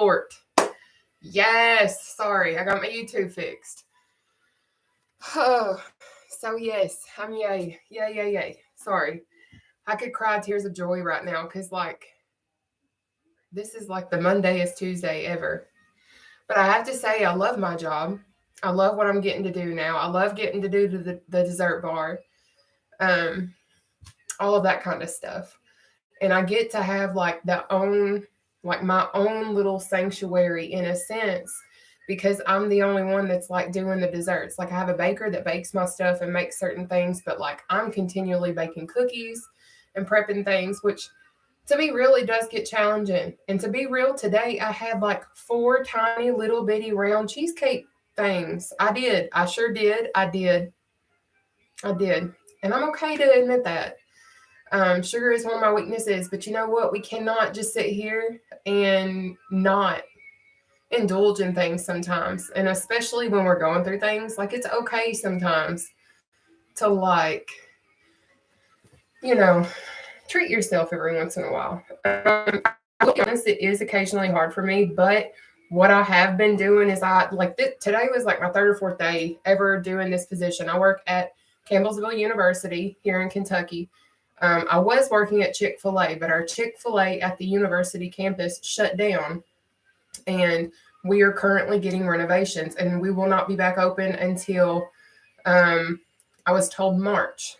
Lord. Yes. Sorry, I got my YouTube fixed. Oh, so yes, I'm yay. Yay, yay, yay. Sorry. I could cry tears of joy right now because, like, this is like the Mondayest Tuesday ever. But I have to say, I love my job. I love what I'm getting to do now. I love getting to do the dessert bar, um, all of that kind of stuff. And I get to have like my own little sanctuary in a sense, because I'm the only one that's like doing the desserts. Like I have a baker that bakes my stuff and makes certain things, but like I'm continually baking cookies and prepping things, which to me really does get challenging. And to be real, today I had like four tiny little bitty round cheesecake things. I did. I sure did. I did. I did. And I'm okay to admit that. Sugar is one of my weaknesses, but you know what? We cannot just sit here and not indulge in things sometimes. And especially when we're going through things, like it's okay sometimes to like, you know, treat yourself every once in a while. I will be honest, it is occasionally hard for me, but what I have been doing is today was like my third or fourth day ever doing this position. I work at Campbellsville University here in Kentucky. I was working at Chick-fil-A, but our Chick-fil-A at the university campus shut down, and we are currently getting renovations, and we will not be back open until um, I was told March.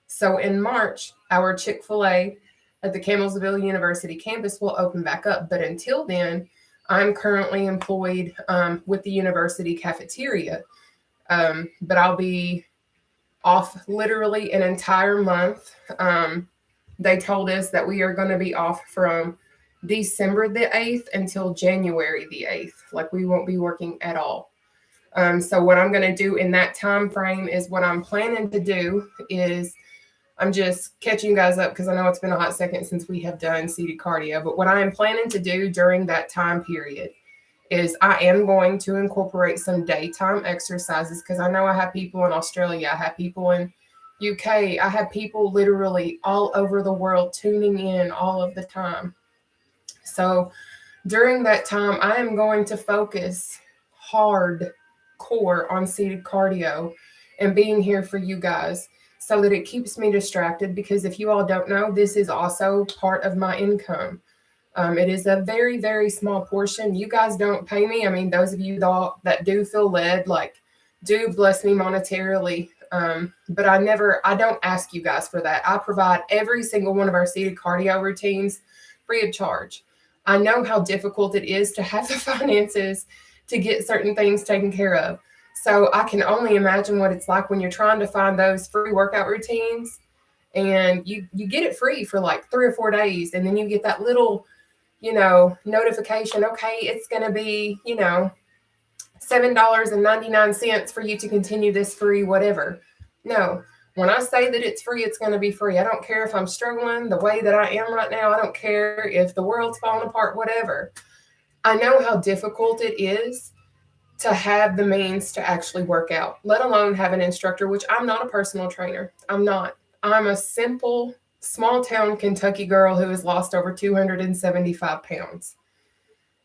So in March, our Chick-fil-A at the Campbellsville University campus will open back up. But until then, I'm currently employed with the university cafeteria. But I'll be off literally an entire month. They told us that we are going to be off from December the 8th until January the 8th. Like we won't be working at all. So what I'm going to do in that time frame is what I'm planning to do is I'm just catching you guys up because I know it's been a hot second since we have done seated cardio. But what I am planning to do during that time period is I am going to incorporate some daytime exercises because I know I have people in Australia, I have people in UK, I have people literally all over the world tuning in all of the time. So during that time, I am going to focus hard core on seated cardio and being here for you guys so that it keeps me distracted, because if you all don't know, this is also part of my income. It is a very, very small portion. You guys don't pay me. I mean, those of you that do feel led, like, do bless me monetarily. But I don't ask you guys for that. I provide every single one of our seated cardio routines free of charge. I know how difficult it is to have the finances to get certain things taken care of. So I can only imagine what it's like when you're trying to find those free workout routines and you get it free for like 3 or 4 days. And then you get that little, notification. Okay, it's going to be, $7.99 for you to continue this free whatever. No, when I say that it's free, it's going to be free. I don't care if I'm struggling the way that I am right now. I don't care if the world's falling apart, whatever. I know how difficult it is to have the means to actually work out, let alone have an instructor, which I'm not a personal trainer. I'm not. I'm a simple, small town Kentucky girl who has lost over 275 pounds.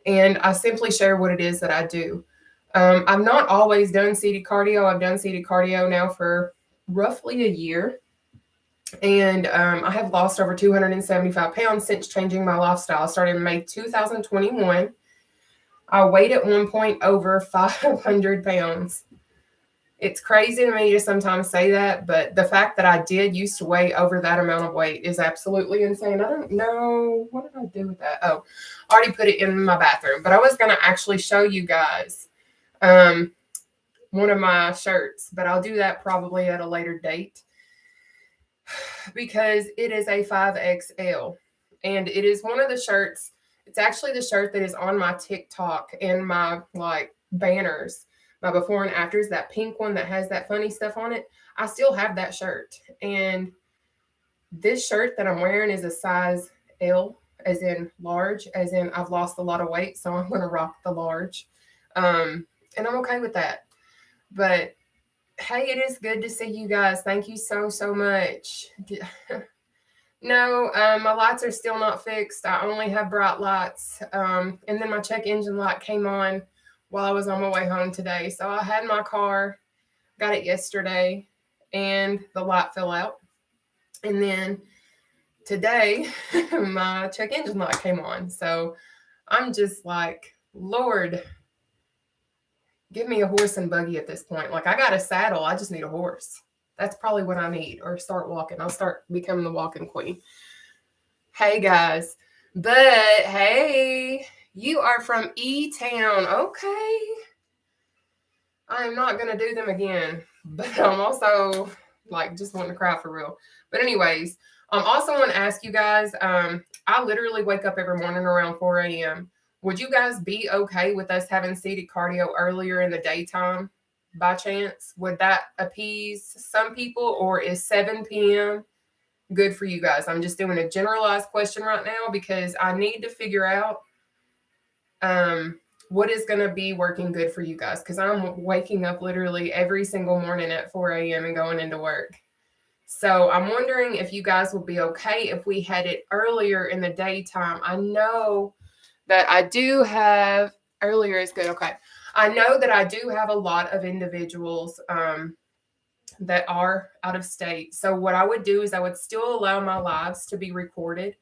And I simply share what it is that I do. I've not always done seated cardio. I've done seated cardio now for roughly a year. And I have lost over 275 pounds since changing my lifestyle. I started in May 2021. I weighed at one point over 500 pounds. It's crazy to me to sometimes say that, but the fact that I did used to weigh over that amount of weight is absolutely insane. I don't know. What did I do with that? Oh, I already put it in my bathroom. But I was going to actually show you guys one of my shirts, but I'll do that probably at a later date because it is a 5XL. And it is one of the shirts. It's actually the shirt that is on my TikTok and my banners, my before and afters, that pink one that has that funny stuff on it. I still have that shirt. And this shirt that I'm wearing is a size L, as in large, as in I've lost a lot of weight, so I'm going to rock the large. And I'm okay with that. But hey, it is good to see you guys. Thank you so, so much. No, my lights are still not fixed. I only have bright lights. And then my check engine light came on while I was on my way home today. So I had my car, got it yesterday, and the light fell out. And then today, my check engine light came on. So I'm just like, Lord, give me a horse and buggy at this point. Like, I got a saddle. I just need a horse. That's probably what I need. Or start walking. I'll start becoming the walking queen. Hey, guys. But hey, you are from E-Town. Okay. I am not going to do them again. But I'm also like just wanting to cry for real. But anyways, also want to ask you guys, I literally wake up every morning around 4 a.m. Would you guys be okay with us having seated cardio earlier in the daytime by chance? Would that appease some people, or is 7 p.m. good for you guys? I'm just doing a generalized question right now because I need to figure out what is going to be working good for you guys, because I'm waking up literally every single morning at 4 a.m. and going into work. So I'm wondering if you guys would be okay if we had it earlier in the daytime. I know that I do have, earlier is good. Okay. I know that I do have a lot of individuals that are out of state. So what I would do is I would still allow my lives to be recorded.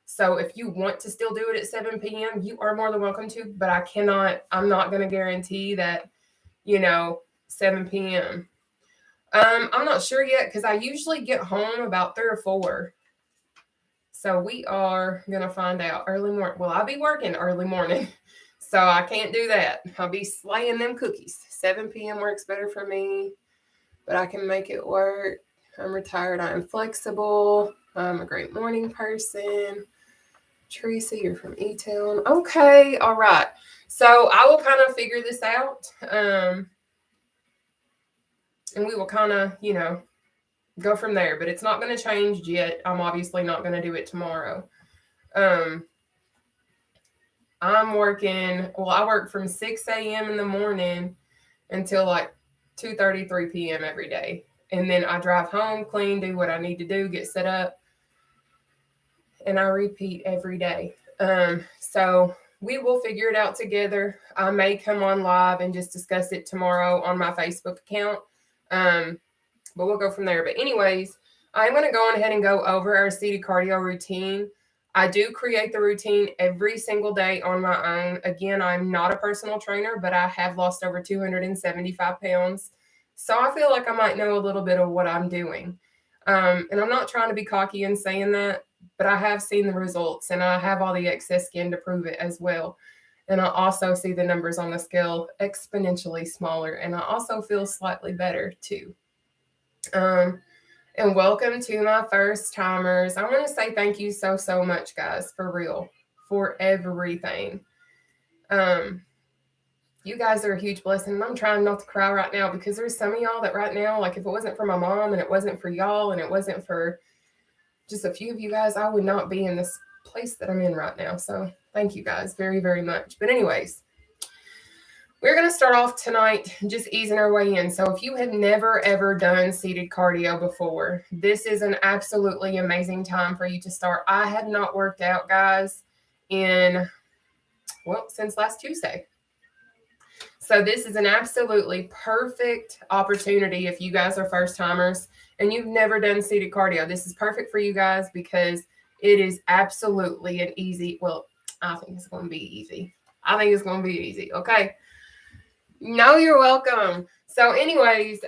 So if you want to still do it at 7 p.m., you are more than welcome to, but I'm not going to guarantee that, 7 p.m. I'm not sure yet because I usually get home about 3 or 4. So we are going to find out early morning. Well, I'll be working early morning, so I can't do that. I'll be slaying them cookies. 7 p.m. works better for me, but I can make it work. I'm retired. I'm flexible. I'm a great morning person. Teresa, you're from E-Town. Okay, all right. So I will kind of figure this out. And we will kind of, go from there. But it's not going to change yet. I'm obviously not going to do it tomorrow. I'm working, I work from 6 a.m. in the morning until like 2:30, 3 p.m. every day. And then I drive home, clean, do what I need to do, get set up. And I repeat every day. So we will figure it out together. I may come on live and just discuss it tomorrow on my Facebook account. But we'll go from there. But anyways, I'm going to go on ahead and go over our seated cardio routine. I do create the routine every single day on my own. Again, I'm not a personal trainer, but I have lost over 275 pounds. So I feel like I might know a little bit of what I'm doing. And I'm not trying to be cocky in saying that, but I have seen the results and I have all the excess skin to prove it as well. And I also see the numbers on the scale exponentially smaller. And I also feel slightly better too. And welcome to my first timers. I want to say thank you so much, guys, for real, for everything. You guys are a huge blessing. And I'm trying not to cry right now because there's some of y'all that right now, like if it wasn't for my mom and it wasn't for y'all and it wasn't for just a few of you guys, I would not be in this place that I'm in right now. So thank you guys very, very much. But anyways, we're going to start off tonight just easing our way in. So if you have never, ever done seated cardio before, this is an absolutely amazing time for you to start. I have not worked out, guys, since last Tuesday. So this is an absolutely perfect opportunity if you guys are first timers and you've never done seated cardio. This is perfect for you guys because it is absolutely an easy, I think it's going to be easy. Okay. No, you're welcome. So anyways,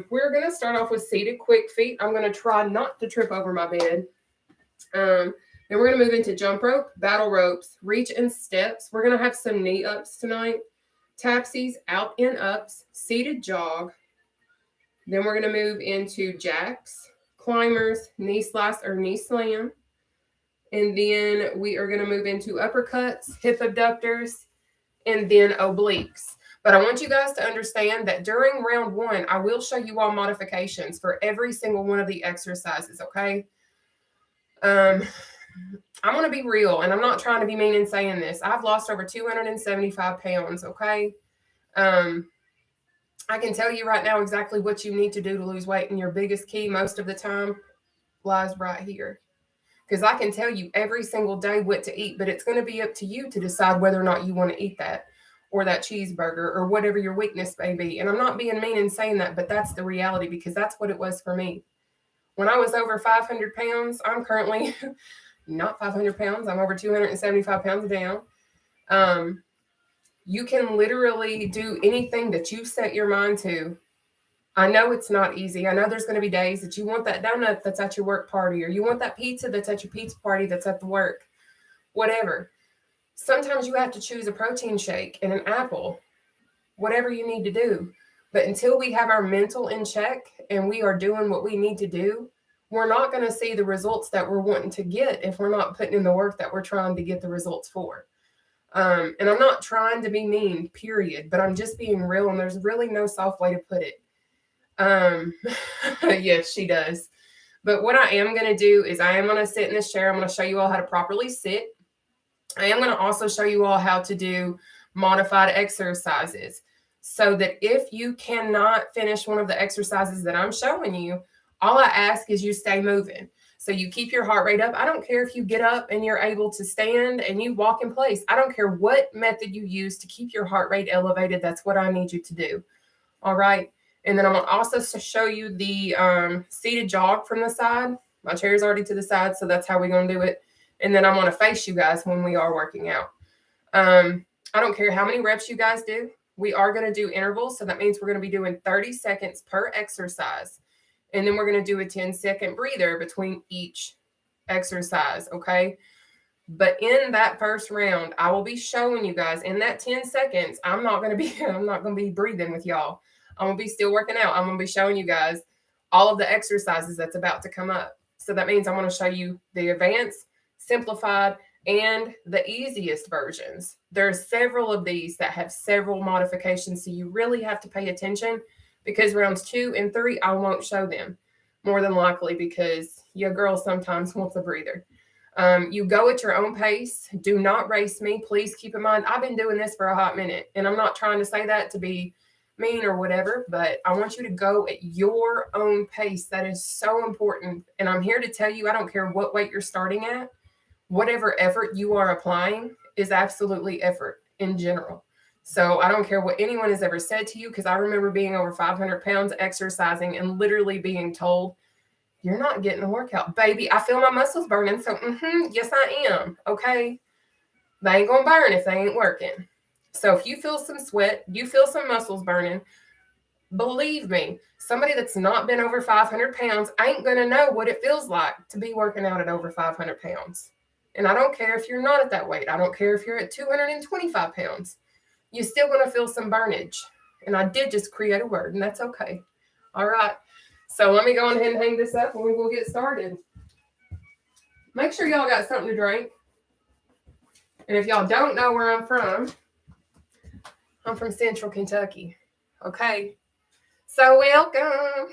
we're going to start off with seated quick feet. I'm going to try not to trip over my bed. Then we're going to move into jump rope, battle ropes, reach and steps. We're going to have some knee ups tonight, tapsies, out and ups, seated jog. Then we're going to move into jacks, climbers, knee slice or knee slam. And then we are going to move into uppercuts, hip abductors, and then obliques. But I want you guys to understand that during round 1, I will show you all modifications for every single one of the exercises, okay? I'm going to be real, and I'm not trying to be mean in saying this. I've lost over 275 pounds, okay? I can tell you right now exactly what you need to do to lose weight, and your biggest key most of the time lies right here. Because I can tell you every single day what to eat, but it's going to be up to you to decide whether or not you want to eat that or that cheeseburger or whatever your weakness may be. And I'm not being mean in saying that, but that's the reality because that's what it was for me. When I was over 500 pounds, I'm currently not 500 pounds. I'm over 275 pounds down. Um, you can literally do anything that you set your mind to. I know it's not easy. I know there's going to be days that you want that donut that's at your work party, or you want that pizza that's at your pizza party that's at the work, whatever. Sometimes you have to choose a protein shake and an apple, whatever you need to do. But until we have our mental in check and we are doing what we need to do, we're not going to see the results that we're wanting to get if we're not putting in the work that we're trying to get the results for. And I'm not trying to be mean, period, but I'm just being real, and there's really no soft way to put it. Yes, she does. But what I am going to do is I am going to sit in this chair. I'm going to show you all how to properly sit. I am going to also show you all how to do modified exercises so that if you cannot finish one of the exercises that I'm showing you, all I ask is you stay moving. So you keep your heart rate up. I don't care if you get up and you're able to stand and you walk in place. I don't care what method you use to keep your heart rate elevated. That's what I need you to do. All right. And then I'm going to also show you the seated jog from the side. My chair is already to the side, so that's how we're going to do it. And then I'm going to face you guys when we are working out. I don't care how many reps you guys do. We are going to do intervals. So that means we're going to be doing 30 seconds per exercise. And then we're going to do a 10-second breather between each exercise. Okay. But in that first round, I will be showing you guys in that 10 seconds, I'm not going to be breathing with y'all. I'm going to be still working out. I'm going to be showing you guys all of the exercises that's about to come up. So that means I'm going to show you the advanced, simplified, and the easiest versions. There's several of these that have several modifications. So you really have to pay attention because rounds 2 and 3, I won't show them more than likely because your girl sometimes wants a breather. You go at your own pace. Do not race me. Please keep in mind, I've been doing this for a hot minute, and I'm not trying to say that to be mean or whatever, but I want you to go at your own pace. That is so important. And I'm here to tell you, I don't care what weight you're starting at, whatever effort you are applying is absolutely effort in general. So I don't care what anyone has ever said to you, because I remember being over 500 pounds exercising and literally being told, you're not getting a workout. Baby, I feel my muscles burning. So, yes, I am. Okay. They ain't going to burn if they ain't working. So if you feel some sweat, you feel some muscles burning, believe me, somebody that's not been over 500 pounds ain't going to know what it feels like to be working out at over 500 pounds. And I don't care if you're not at that weight. I don't care if you're at 225 pounds. You're still going to feel some burnage. And I did just create a word, and that's okay. All right. So let me go ahead and hang this up, and we will get started. Make sure y'all got something to drink. And if y'all don't know where I'm from Central Kentucky. Okay. So welcome.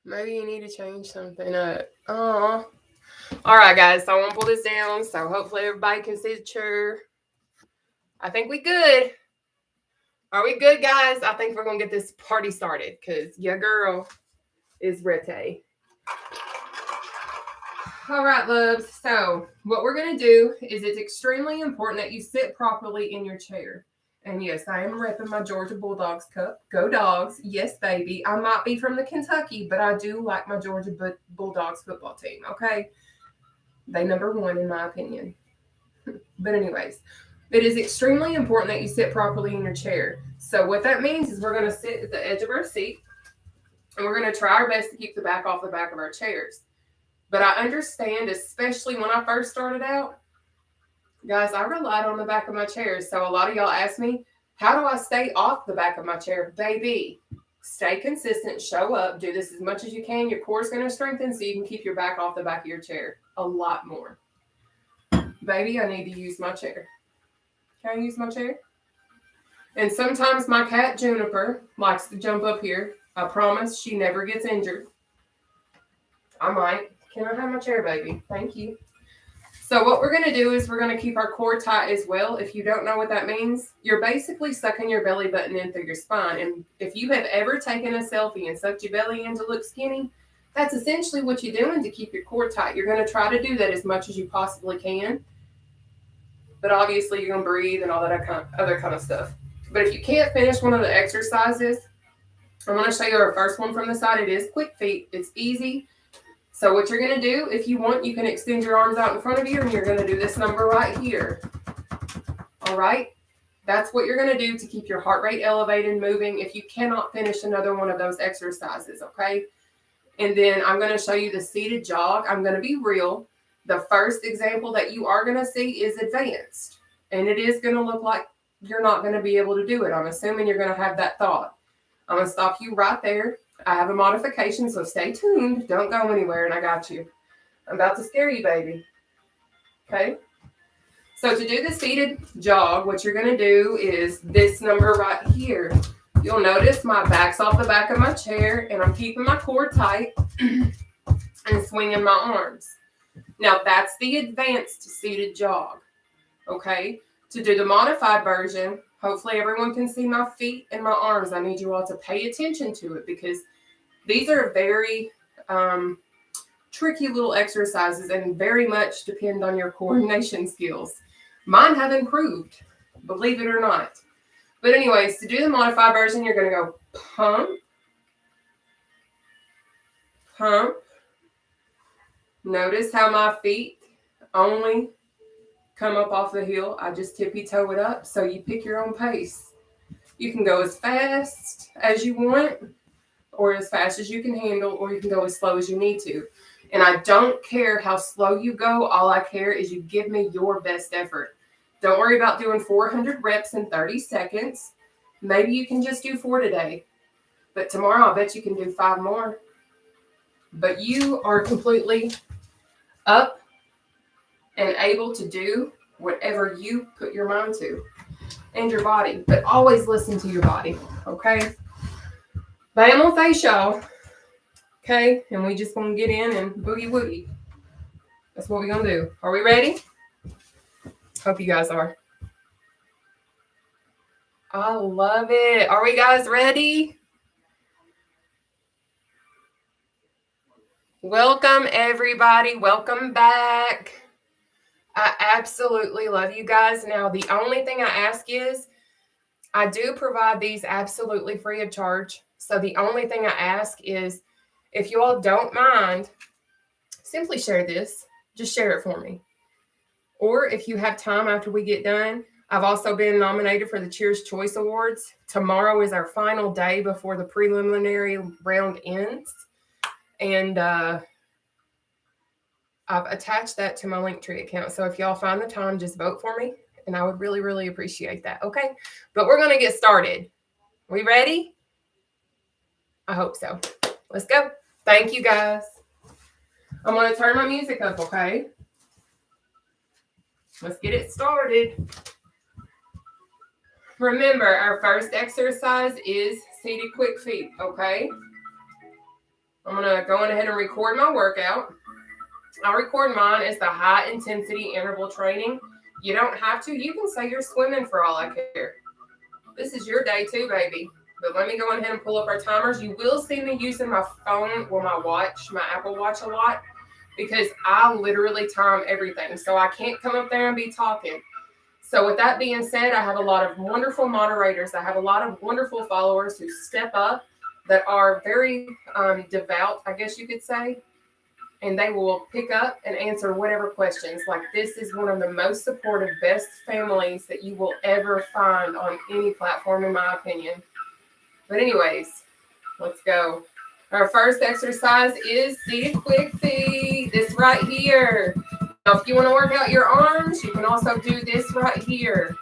Maybe you need to change something up. Oh. All right, guys. So I'm going to pull this down so hopefully everybody can see the chair. I think we good. Are we good, guys? I think we're going to get this party started because your girl is ready. All right, loves. So what we're going to do is it's extremely important that you sit properly in your chair. And yes, I am repping my Georgia Bulldogs cup. Go Dogs. Yes, baby. I might be from the Kentucky, but I do like my Georgia Bulldogs football team. Okay. They number 1 in my opinion. But anyways, it is extremely important that you sit properly in your chair. So what that means is we're going to sit at the edge of our seat and we're going to try our best to keep the back off the back of our chairs. But I understand, especially when I first started out, guys, I relied on the back of my chair. So a lot of y'all ask me, how do I stay off the back of my chair? Baby, stay consistent, show up, do this as much as you can. Your core is going to strengthen so you can keep your back off the back of your chair a lot more. Baby, I need to use my chair. Can I use my chair? And sometimes my cat, Juniper, likes to jump up here. I promise she never gets injured. I might. Can I have my chair, baby? Thank you. So what we're going to do is we're going to keep our core tight as well. If you don't know what that means, you're basically sucking your belly button in through your spine. And if you have ever taken a selfie and sucked your belly in to look skinny, That's essentially what you're doing to keep your core tight. You're going to try to do that as much as you possibly can. But obviously, you're going to breathe and all that other kind of stuff. But if you can't finish one of the exercises, I'm going to show you our first one from the side. It is quick feet. It's easy. So what you're going to do, if you want, you can extend your arms out in front of you, and you're going to do this number right here. All right? That's what you're going to do to keep your heart rate elevated, moving, if you cannot finish another one of those exercises, okay? And then I'm going to show you the seated jog. I'm going to be real. The first example that you are going to see is advanced. And it is going to look like you're not going to be able to do it. I'm assuming you're going to have that thought. I'm going to stop you right there. I have a modification, so stay tuned. Don't go anywhere, and I got you. I'm about to scare you, baby. Okay? So to do the seated jog, what you're going to do is this number right here. You'll notice my back's off the back of my chair, and I'm keeping my core tight and swinging my arms. Now, that's the advanced seated jog, okay? To do the modified version, hopefully everyone can see my feet and my arms. I need you all to pay attention to it because these are very tricky little exercises and very much depend on your coordination skills. Mine have improved, believe it or not. But anyways, to do the modified version, you're going to go pump, pump. Notice how my feet only come up off the heel. I just tippy toe it up, so you pick your own pace. You can go as fast as you want or as fast as you can handle, or you can go as slow as you need to. And I don't care how slow you go. All I care is you give me your best effort. Don't worry about doing 400 reps in 30 seconds. Maybe you can just do 4 today. But tomorrow, I'll bet you can do 5 more. But you are completely up and able to do whatever you put your mind to and your body. But always listen to your body, okay? Bam on face, y'all. Okay? And we just want to get in and boogie woogie. That's what we're going to do. Are we ready? Hope you guys are. I love it. Are we guys ready? Welcome, everybody. Welcome back. I absolutely love you guys. Now, the only thing I ask is, I do provide these absolutely free of charge. So the only thing I ask is, if you all don't mind, simply share this. Just share it for me. Or if you have time after we get done, I've also been nominated for the Cheers Choice Awards. Tomorrow is our final day before the preliminary round ends. And I've attached that to my Linktree account. So if y'all find the time, just vote for me. And I would really, really appreciate that. Okay. But we're going to get started. We ready? I hope so. Let's go. Thank you, guys. I'm going to turn my music up, okay? Let's get it started. Remember, our first exercise is seated quick feet, okay? I'm going to go ahead and record my workout. I record mine as the high intensity interval training. You don't have to. You can say you're swimming for all I care. This is your day too, baby. But let me go ahead and pull up our timers. You will see me using my phone or my watch, my Apple Watch a lot, because I literally time everything. So I can't come up there and be talking. So with that being said, I have a lot of wonderful moderators. I have a lot of wonderful followers who step up that are very devout, I guess you could say. And they will pick up and answer whatever questions. Like, this is one of the most supportive, best families that you will ever find on any platform, in my opinion. But anyways, let's go. Our first exercise is seated quick feet. This right here. Now, if you want to work out your arms, you can also do this right here.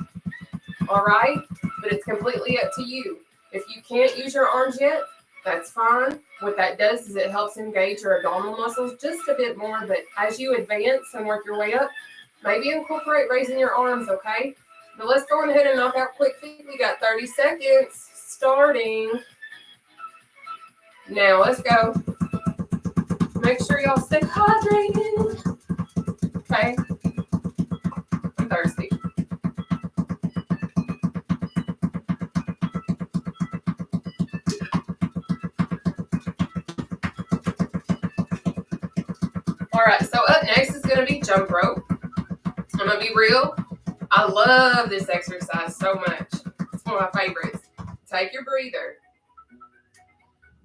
All right? But it's completely up to you. If you can't use your arms yet, that's fine. What that does is it helps engage your abdominal muscles just a bit more. But as you advance and work your way up, maybe incorporate raising your arms, okay? But let's go ahead and knock out quick feet. We got 30 seconds starting. Now, let's go. Make sure y'all stay hydrated. Okay? I'm thirsty. jump rope. I'm going to be real. I love this exercise so much. It's one of my favorites. Take your breather.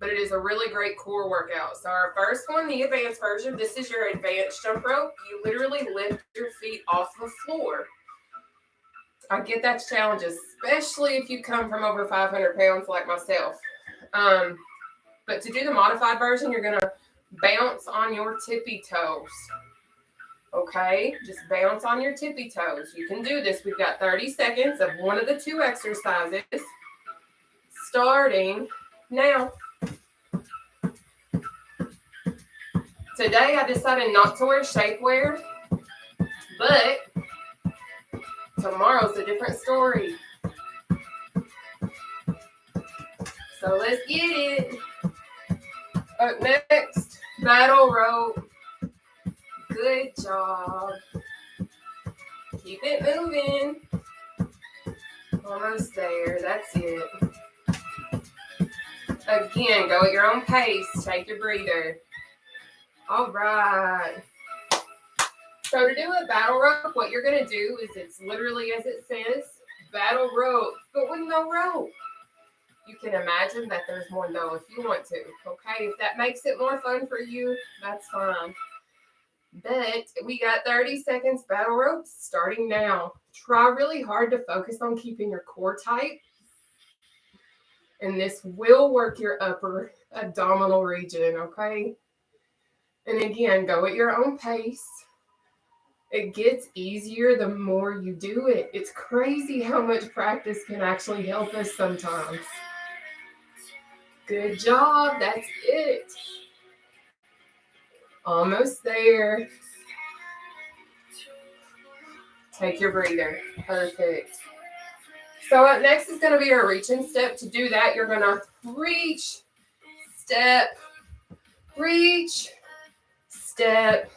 But it is a really great core workout. So our first one, the advanced version, this is your advanced jump rope. You literally lift your feet off the floor. I get that's challenging, especially if you come from over 500 pounds like myself. But to do the modified version, you're going to bounce on your tippy toes. Okay, just bounce on your tippy toes. You can do this. We've got 30 seconds of one of the two exercises starting now. Today I decided not to wear shapewear, but tomorrow's a different story. So let's get it. Up next, battle rope. Good job. Keep it moving. Almost there. That's it. Again, go at your own pace. Take your breather. All right. So to do a battle rope, what you're going to do is it's literally as it says, battle rope, but with no rope. You can imagine that there's more though if you want to. Okay, if that makes it more fun for you, that's fine. But we got 30 seconds battle ropes starting now. Try really hard to focus on keeping your core tight. And this will work your upper abdominal region, okay? And again, go at your own pace. It gets easier the more you do it. It's crazy how much practice can actually help us sometimes. Good job. That's it. Almost there. Take your breather. Perfect. So up next is going to be our reaching step. To do that, you're going to reach, step, reach, step.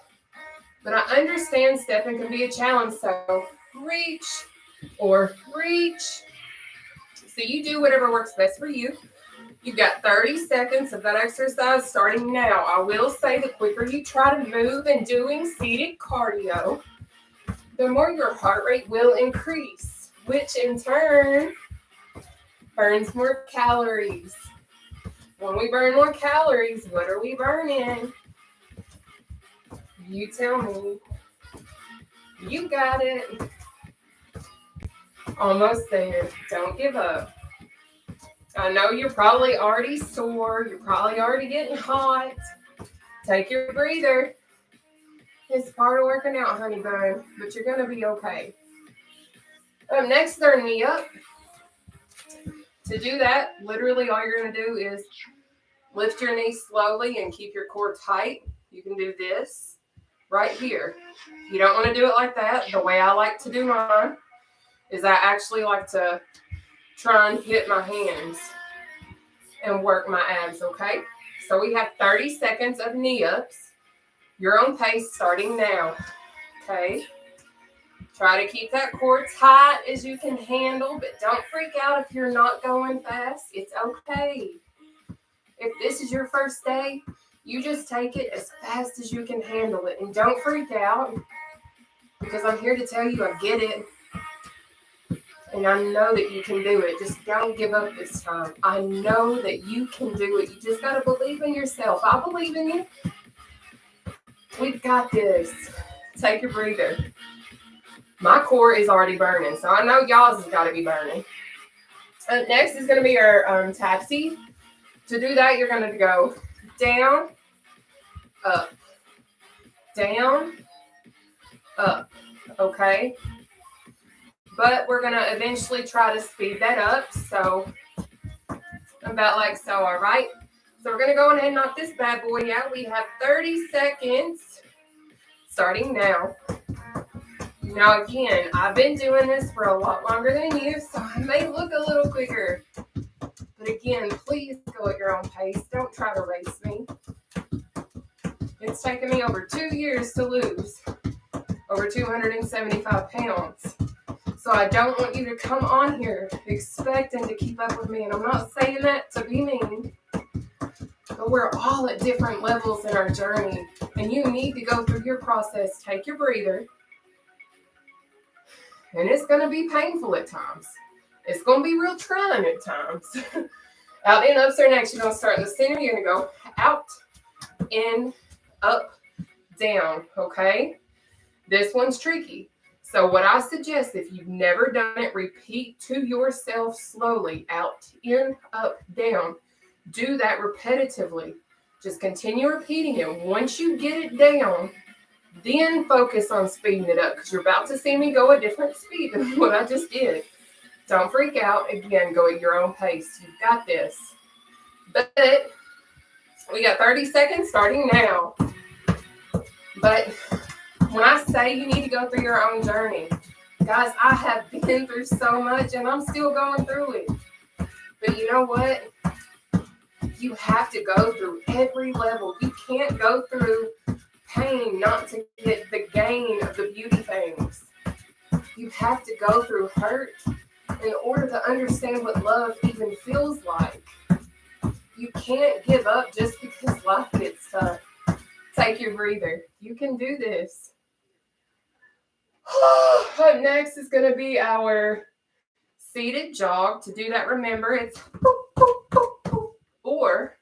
But I understand stepping can be a challenge, so reach or reach. So you do whatever works best for you. You've got 30 seconds of that exercise starting now. I will say the quicker you try to move and doing seated cardio, the more your heart rate will increase, which in turn burns more calories. When we burn more calories, what are we burning? You tell me. You got it. Almost there. Don't give up. I know you're probably already sore. You're probably already getting hot. Take your breather. It's part of working out, honey bun, but you're going to be okay. Up next, they're knee up. To do that, literally all you're going to do is lift your knees slowly and keep your core tight. You can do this right here. You don't want to do it like that. The way I like to do mine is I actually like to try and hit my hands and work my abs, okay? So we have 30 seconds of knee ups. Your own pace starting now, okay? Try to keep that core tight as you can handle, but don't freak out if you're not going fast. It's okay. If this is your first day, you just take it as fast as you can handle it. And don't freak out, because I'm here to tell you I get it. And I know that you can do it. Just don't give up this time. I know that you can do it. You just got to believe in yourself. I believe in you. We've got this. Take your breather. My core is already burning, so I know y'all's has got to be burning. Next is going to be our tapsy. To do that, you're going to go down, up, down, up, okay? But we're going to eventually try to speed that up, so about like so, all right? So we're going to go ahead and knock this bad boy out. We have 30 seconds starting now. Now, again, I've been doing this for a lot longer than you, so I may look a little quicker. But again, please go at your own pace. Don't try to race me. It's taken me over 2 years to lose over 275 pounds. So I don't want you to come on here expecting to keep up with me. And I'm not saying that to be mean. But we're all at different levels in our journey, and you need to go through your process. Take your breather, and it's going to be painful at times. It's going to be real trying at times. Out, in, up, or next. You're going to start in the center. You're going to go out, in, up, down, okay? This one's tricky. So what I suggest, if you've never done it, repeat to yourself slowly, out, in, up, down. Do that repetitively. Just continue repeating it. Once you get it down, then focus on speeding it up, because you're about to see me go a different speed than what I just did. Don't freak out. Again, go at your own pace. You've got this. But we got 30 seconds starting now. But when I say you need to go through your own journey, guys, I have been through so much and I'm still going through it. But you know what? You have to go through every level. You can't go through pain not to get the gain of the beauty things. You have to go through hurt in order to understand what love even feels like. You can't give up just because life gets tough. Take your breather. You can do this. Up next is going to be our seated jog. To do that, remember, it's or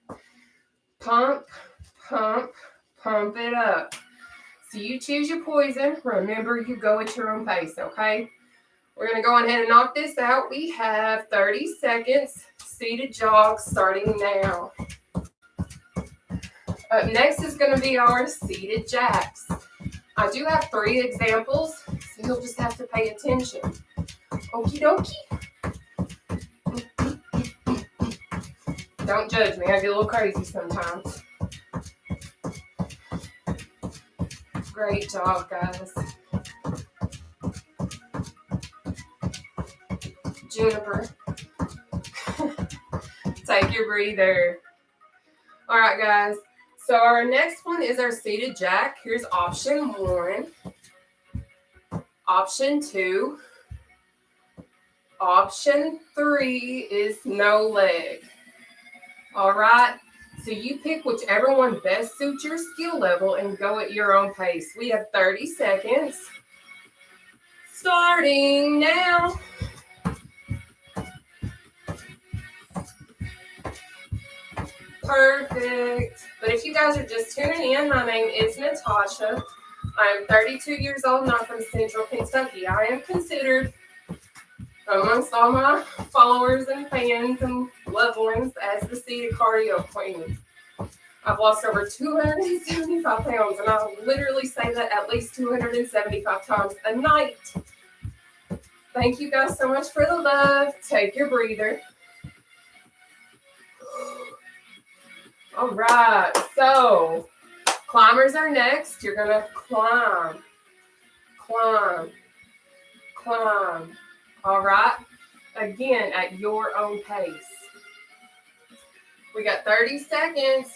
pump, pump, pump it up. So you choose your poison. Remember, you go at your own pace, okay? We're going to go ahead and knock this out. We have 30 seconds. Seated jog starting now. Up next is going to be our seated jacks. I do have 3 examples, so you'll just have to pay attention. Okie dokie. Don't judge me. I get a little crazy sometimes. Great job, guys. Juniper. Take your breather. All right, guys. So our next one is our seated jack. Here's option 1. Option 2. Option 3 is no leg. All right. So you pick whichever one best suits your skill level and go at your own pace. We have 30 seconds. Starting now. Perfect. But if you guys are just tuning in, my name is Nataushia. I am 32 years old and I'm from Central Kentucky. I am considered, amongst all my followers and fans and loved ones, as the seated cardio queen. I've lost over 275 pounds, and I literally say that at least 275 times a night. Thank you guys so much for the love. Take your breather. All right, so climbers are next. You're going to climb, climb, climb. All right, again, at your own pace. We got 30 seconds.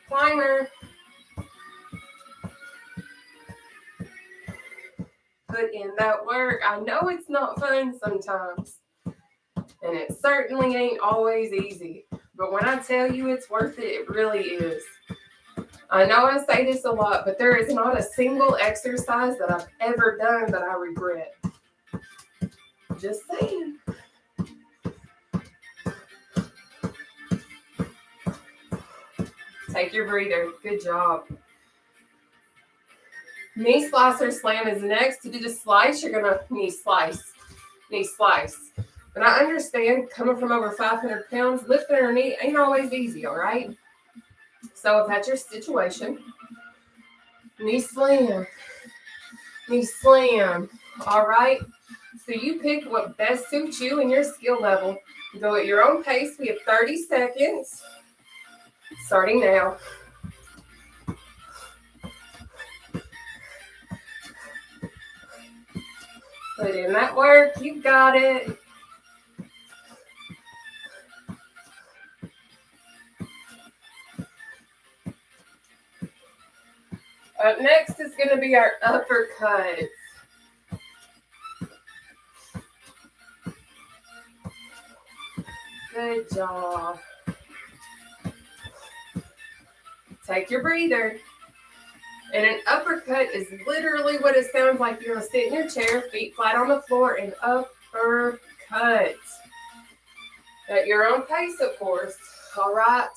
Climber. Put in that work. I know it's not fun sometimes, and it certainly ain't always easy. But when I tell you it's worth it, it really is. I know I say this a lot, but there is not a single exercise that I've ever done that I regret. Just saying. Take your breather. Good job. Knee slicer slam is next. To do the slice, you're going to knee slice. Knee slice. But I understand, coming from over 500 pounds, lifting her knee ain't always easy, all right? So if that's your situation, knee slam. Knee slam. All right? So you pick what best suits you and your skill level. Go at your own pace. We have 30 seconds. Starting now. Put in that work. You got it. Up next is going to be our uppercuts. Good job. Take your breather. And an uppercut is literally what it sounds like. You're going to sit in your chair, feet flat on the floor, and uppercut. At your own pace, of course. All right.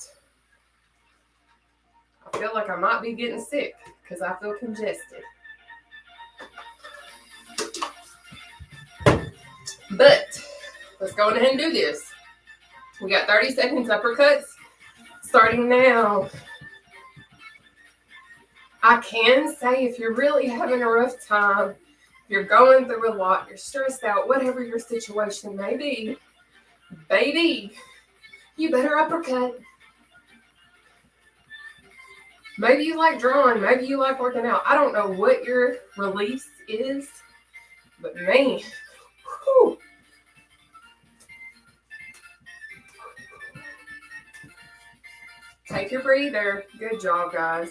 I feel like I might be getting sick because I feel congested. But let's go ahead and do this. We got 30 seconds uppercuts starting now. I can say if you're really having a rough time, if you're going through a lot, you're stressed out, whatever your situation may be, baby, you better uppercut. Maybe you like drawing, maybe you like working out. I don't know what your release is, but man, whew. Take your breather. Good job, guys.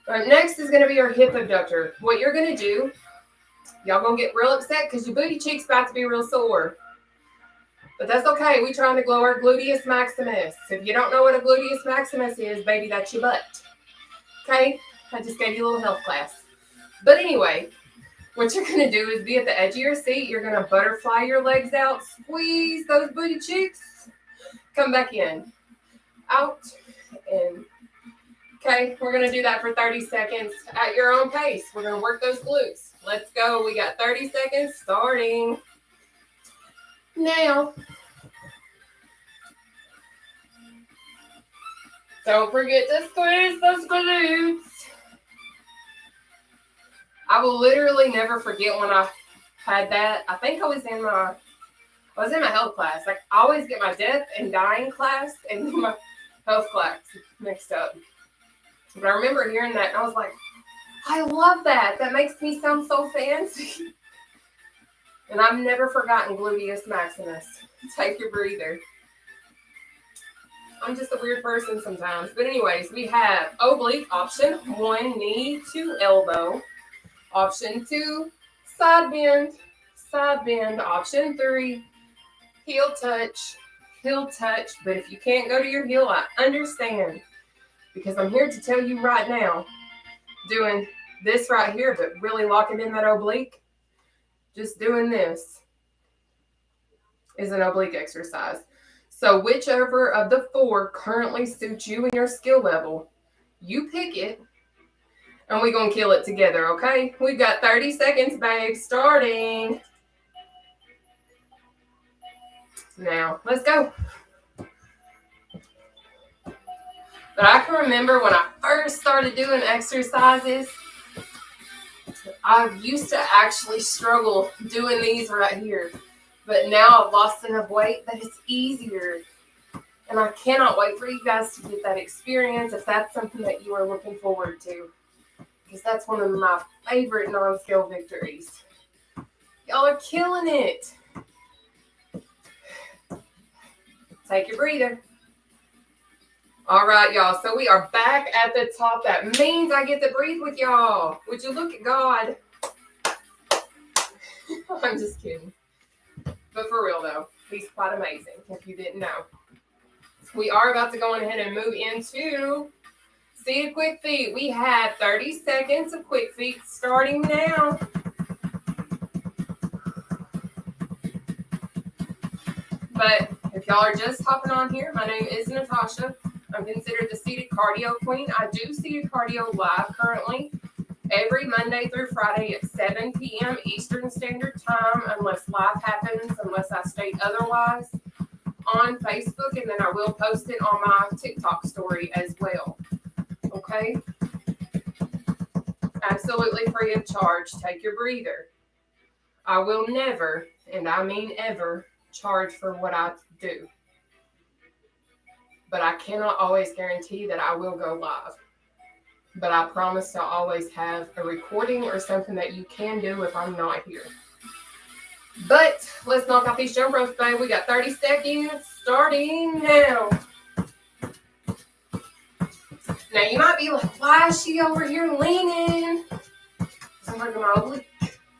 All right, next is going to be our hip abductor. What you're going to do, y'all going to get real upset because your booty cheek's about to be real sore. But that's okay. We're trying to glow our gluteus maximus. If you don't know what a gluteus maximus is, baby, that's your butt. Okay? I just gave you a little health class. But anyway, what you're going to do is be at the edge of your seat. You're going to butterfly your legs out. Squeeze those booty cheeks. Come back in. Out. In. Okay, we're going to do that for 30 seconds at your own pace. We're going to work those glutes. Let's go. We got 30 seconds starting now. Don't forget to squeeze those glutes. I will literally never forget when I had that. I think I was in my health class. Like, I always get my death and dying class and my health class mixed up. But I remember hearing that, and I was like, I love that. That makes me sound so fancy. And I've never forgotten gluteus maximus. Take your breather. I'm just a weird person sometimes. But anyways, we have oblique option 1, knee to elbow. Option 2, side bend. Side bend. Option 3, heel touch. Heel touch. But if you can't go to your heel, I understand. Because I'm here to tell you right now, doing this right here, but really locking in that oblique, just doing this is an oblique exercise. So whichever of the 4 currently suits you and your skill level, you pick it, and we're going to kill it together, okay? We've got 30 seconds, babe, starting now. Let's go. But I can remember when I first started doing exercises, I used to actually struggle doing these right here. But now I've lost enough weight that it's easier. And I cannot wait for you guys to get that experience if that's something that you are looking forward to. Because that's one of my favorite non-skill victories. Y'all are killing it. Take your breather. All right, y'all. So we are back at the top. That means I get to breathe with y'all. Would you look at God? I'm just kidding. But for real, though, he's quite amazing, if you didn't know. We are about to go ahead and move into seated quick feet. We have 30 seconds of quick feet starting now. But if y'all are just hopping on here, my name is Nataushia. I'm considered the seated cardio queen. I do seated cardio live currently every Monday through Friday at 7 p.m. Eastern Standard Time, unless live happens, unless I state otherwise, on Facebook, and then I will post it on my TikTok story as well. Okay? Absolutely free of charge. Take your breather. I will never, and I mean ever, charge for what I do. But I cannot always guarantee that I will go live. But I promise to always have a recording or something that you can do if I'm not here. But let's knock out these jump ropes, babe. We got 30 seconds starting now. Now you might be like, why is she over here leaning? I'm working my oblique.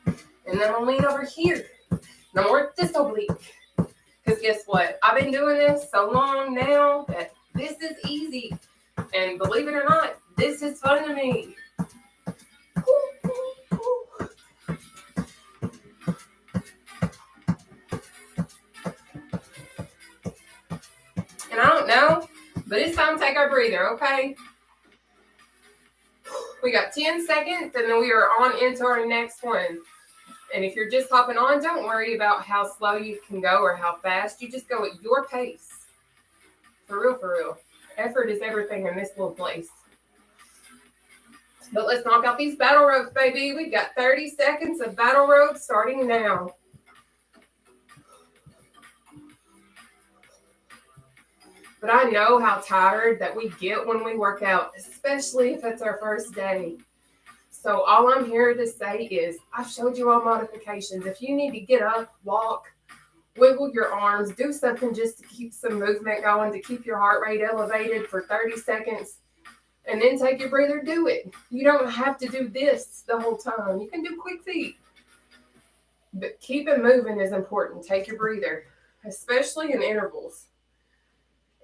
And then I'll lean over here. And I'm working this oblique. Because guess what? I've been doing this so long now that this is easy. And believe it or not, this is fun to me. And I don't know, but it's time to take our breather, okay? We got 10 seconds, and then we are on into our next one. And if you're just hopping on, don't worry about how slow you can go or how fast. You just go at your pace. For real, for real. Effort is everything in this little place. But let's knock out these battle ropes, baby. We've got 30 seconds of battle ropes starting now. But I know how tired that we get when we work out, especially if it's our first day. So all I'm here to say is I've showed you all modifications. If you need to get up, walk, wiggle your arms, do something just to keep some movement going, to keep your heart rate elevated for 30 seconds, and then take your breather, do it. You don't have to do this the whole time. You can do quick feet. But keeping moving is important. Take your breather, especially in intervals.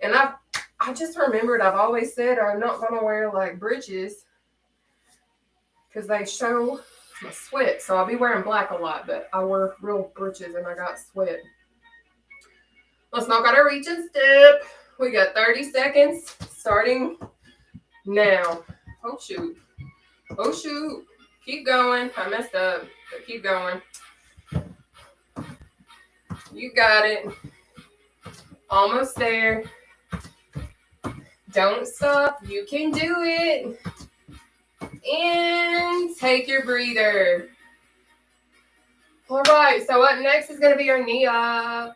And I just remembered I've always said I'm not going to wear like breeches because they show my sweat. So I'll be wearing black a lot, but I wear real breeches and I got sweat. Let's knock out our reach and step. We got 30 seconds starting now. Oh, shoot. Oh, shoot. Keep going. I messed up, but keep going. You got it. Almost there. Don't stop. You can do it. And take your breather. All right. So up next is going to be our knee up.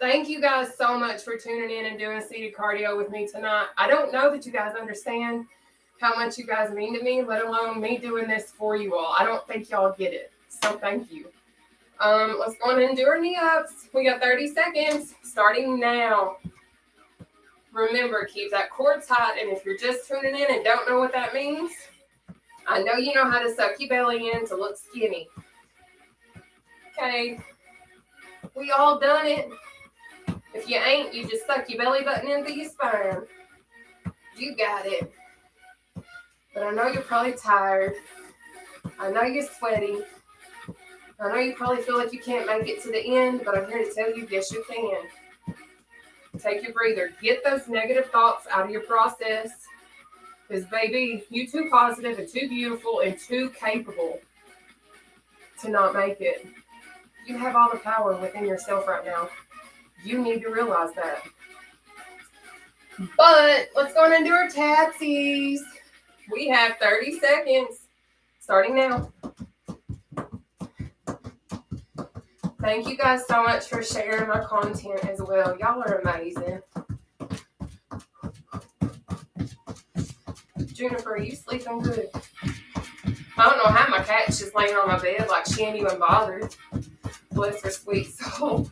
Thank you guys so much for tuning in and doing seated cardio with me tonight. I don't know that you guys understand how much you guys mean to me, let alone me doing this for you all. I don't think y'all get it. So thank you. Let's go ahead and do our knee ups. We got 30 seconds starting now. Remember, keep that core tight. And if you're just tuning in and don't know what that means, I know you know how to suck your belly in to look skinny. Okay. We all done it. If you ain't, you just suck your belly button into your spine. You got it. But I know you're probably tired. I know you're sweaty. I know you probably feel like you can't make it to the end, but I'm here to tell you, yes, you can. Take your breather. Get those negative thoughts out of your process. Because, baby, you too positive and too beautiful and too capable to not make it. You have all the power within yourself right now. You need to realize that. But let's go on and do our tatsies. We have 30 seconds starting now. Thank you guys so much for sharing my content as well. Y'all are amazing. Juniper, are you sleeping good? I don't know how my cat's just laying on my bed like she ain't even bothered. Bless her sweet soul.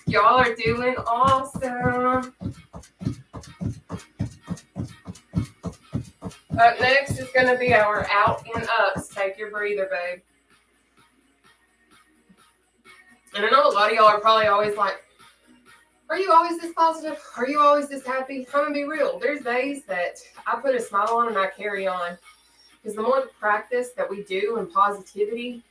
Y'all are doing awesome. Up next is going to be our out and ups. Take your breather, babe. And I know a lot of y'all are probably always like, are you always this positive? Are you always this happy? I'm going to be real. There's days that I put a smile on and I carry on. Because the more practice that we do in positivity,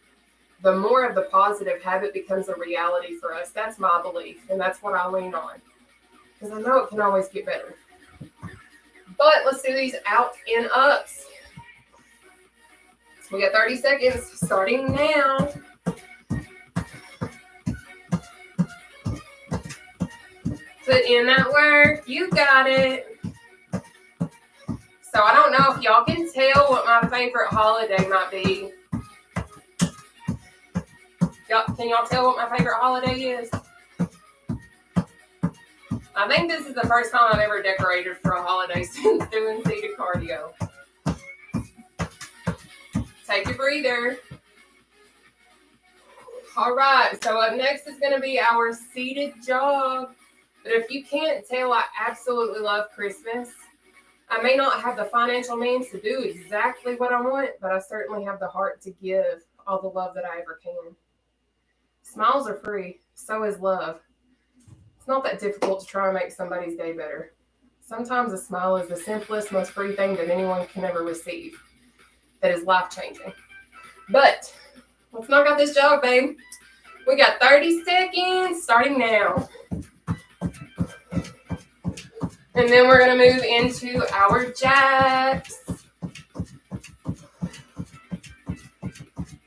the more of the positive habit becomes a reality for us. That's my belief, and that's what I lean on. Because I know it can always get better. But let's do these out and ups. We got 30 seconds starting now. Put in that work. You got it. So I don't know if y'all can tell what my favorite holiday might be. Can y'all tell what my favorite holiday is? I think this is the first time I've ever decorated for a holiday since doing seated cardio. Take your breather. All right, so up next is going to be our seated jog. But if you can't tell, I absolutely love Christmas. I may not have the financial means to do exactly what I want, but I certainly have the heart to give all the love that I ever can. Smiles are free. So is love. It's not that difficult to try and make somebody's day better. Sometimes a smile is the simplest, most free thing that anyone can ever receive. That is life-changing. But let's knock out this jog, babe. We got 30 seconds starting now. And then we're going to move into our jacks.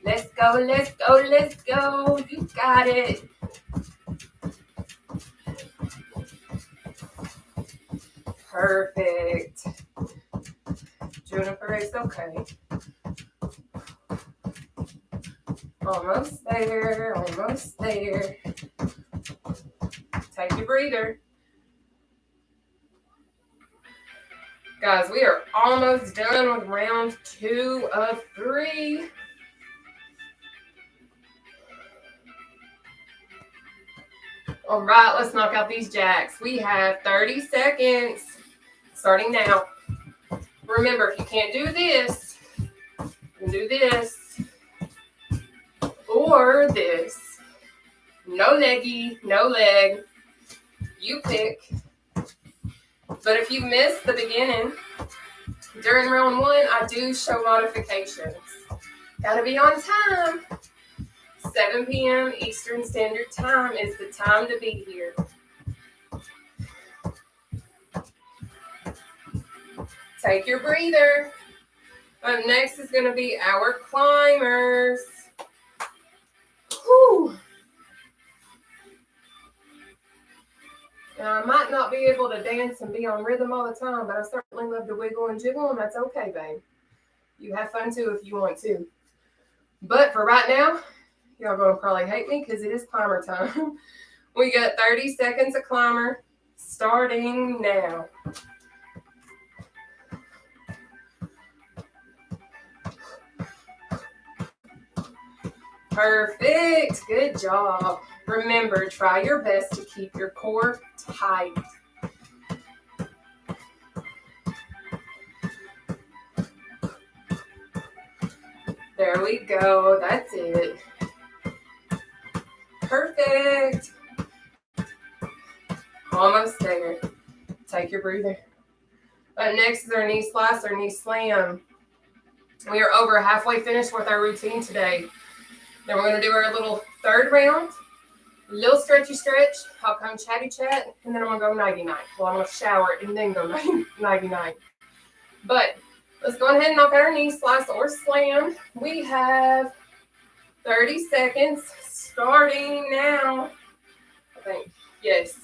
Let's go, let's go, let's go. You got it. Perfect. Juniper is okay. Almost there, almost there. Take your breather. Guys, we are almost done with round 2 of 3. All right, let's knock out these jacks. We have 30 seconds starting now. Remember, if you can't do this, you can do this or this. No leggy, no leg. You pick. But if you missed the beginning, during round 1, I do show notifications. Gotta be on time. 7 p.m. Eastern Standard Time is the time to be here. Take your breather. Up next is going to be our climbers. Whew. Now, I might not be able to dance and be on rhythm all the time, but I certainly love to wiggle and jiggle, and that's okay, babe. You have fun too if you want to. But for right now, y'all going to probably hate me because it is climber time. We got 30 seconds of climber starting now. Perfect. Good job. Remember, try your best to keep your core tight. There we go. That's it. Perfect. Almost there. Take your breather. Up next is our knee slice or knee slam. We are over halfway finished with our routine today. Then we're going to do our little third round. A little stretchy stretch. I'll come chatty chat. And then I'm going to go nighty-night. Well, I'm going to shower and then go nighty-night. But let's go ahead and knock out our knee slice or slam. We have 30 seconds starting now. I think. Yes.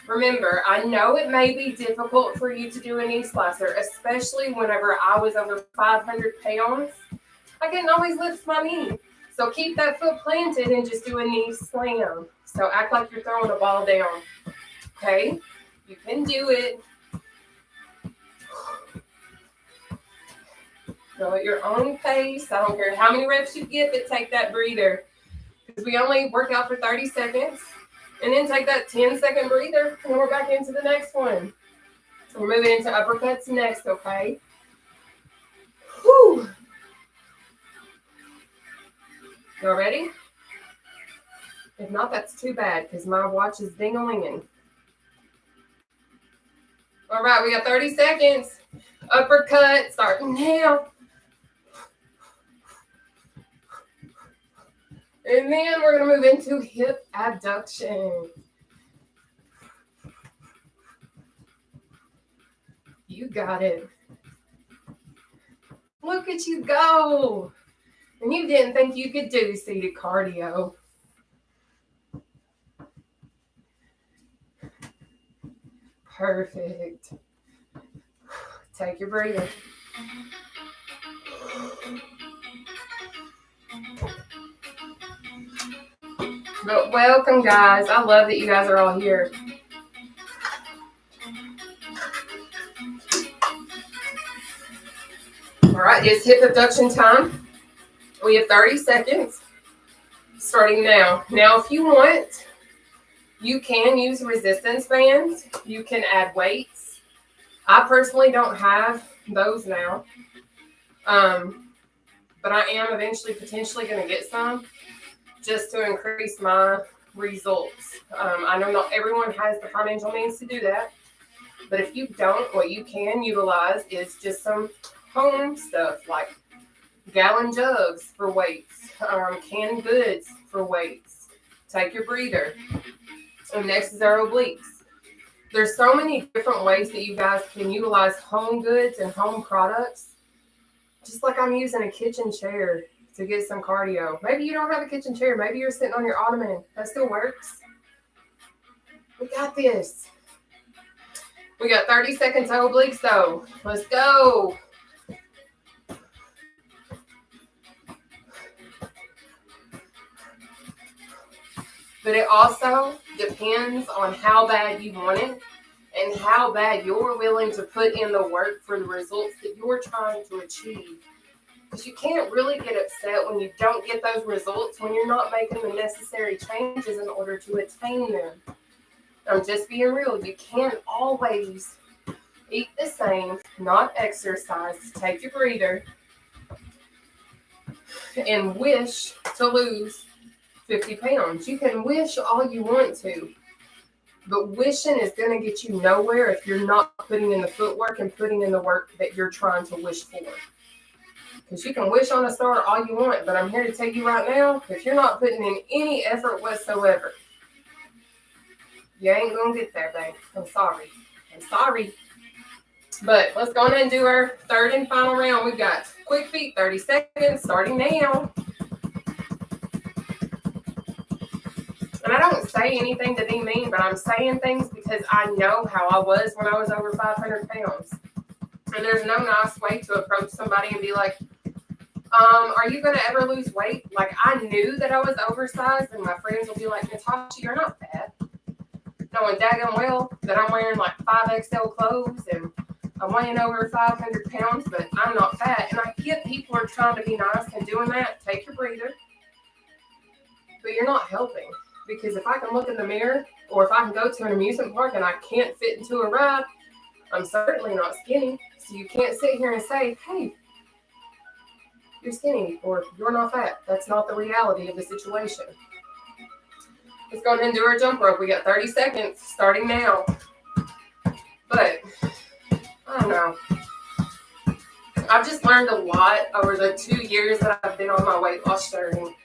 Remember, I know it may be difficult for you to do a knee slicer, especially whenever I was over 500 pounds. I couldn't always lift my knee. So keep that foot planted and just do a knee slam. So act like you're throwing a ball down. Okay? You can do it. Go at your own pace. I don't care how many reps you get, but take that breather. Because we only work out for 30 seconds. And then take that 10-second breather, and then we're back into the next one. So we're moving into uppercuts next, okay? Whew. Y'all ready? If not, that's too bad, because my watch is ding-a-linging. All right, we got 30 seconds. Uppercut, starting now. And then we're going to move into hip abduction. You got it. Look at you go. And you didn't think you could do seated cardio. Perfect. Take your breather. But welcome, guys. I love that you guys are all here. All right, it's hip abduction time. We have 30 seconds starting now. Now, if you want, you can use resistance bands. You can add weights. I personally don't have those now. But I am eventually potentially going to get some. just to increase my results. I know not everyone has the financial means to do that, but if you don't, what you can utilize is just some home stuff like gallon jugs for weights, canned goods for weights. Take your breather. And next is our obliques. There's so many different ways that you guys can utilize home goods and home products. Just like I'm using a kitchen chair to get some cardio. Maybe you don't have a kitchen chair. Maybe you're sitting on your ottoman. That still works. We got this. We got 30 seconds to obliques though. Let's go. But it also depends on how bad you want it and how bad you're willing to put in the work for the results that you're trying to achieve. Because you can't really get upset when you don't get those results when you're not making the necessary changes in order to attain them. I'm just being real. You can't always eat the same, not exercise, take your breather, and wish to lose 50 pounds. You can wish all you want to, but wishing is going to get you nowhere if you're not putting in the footwork and putting in the work that you're trying to wish for. Because you can wish on a star all you want, but I'm here to tell you right now, if you're not putting in any effort whatsoever, you ain't going to get there, babe. I'm sorry. But let's go ahead and do our third and final round. We've got quick feet, 30 seconds, starting now. And I don't say anything to be mean, but I'm saying things because I know how I was when I was over 500 pounds. And there's no nice way to approach somebody and be like, are you going to ever lose weight? Like, I knew that I was oversized, and my friends will be like, Nataushia, you're not fat. Knowing daggone well that I'm wearing like 5XL clothes and I'm weighing over 500 pounds, but I'm not fat. And I get people are trying to be nice and doing that. Take your breather. But you're not helping. Because if I can look in the mirror, or if I can go to an amusement park and I can't fit into a ride, I'm certainly not skinny. So you can't sit here and say, hey, you're skinny or you're not fat. That's not the reality of the situation. Let's go ahead and do our jump rope. We got 30 seconds starting now. But I don't know. I've just learned a lot over the 2 years that I've been on my weight loss journey.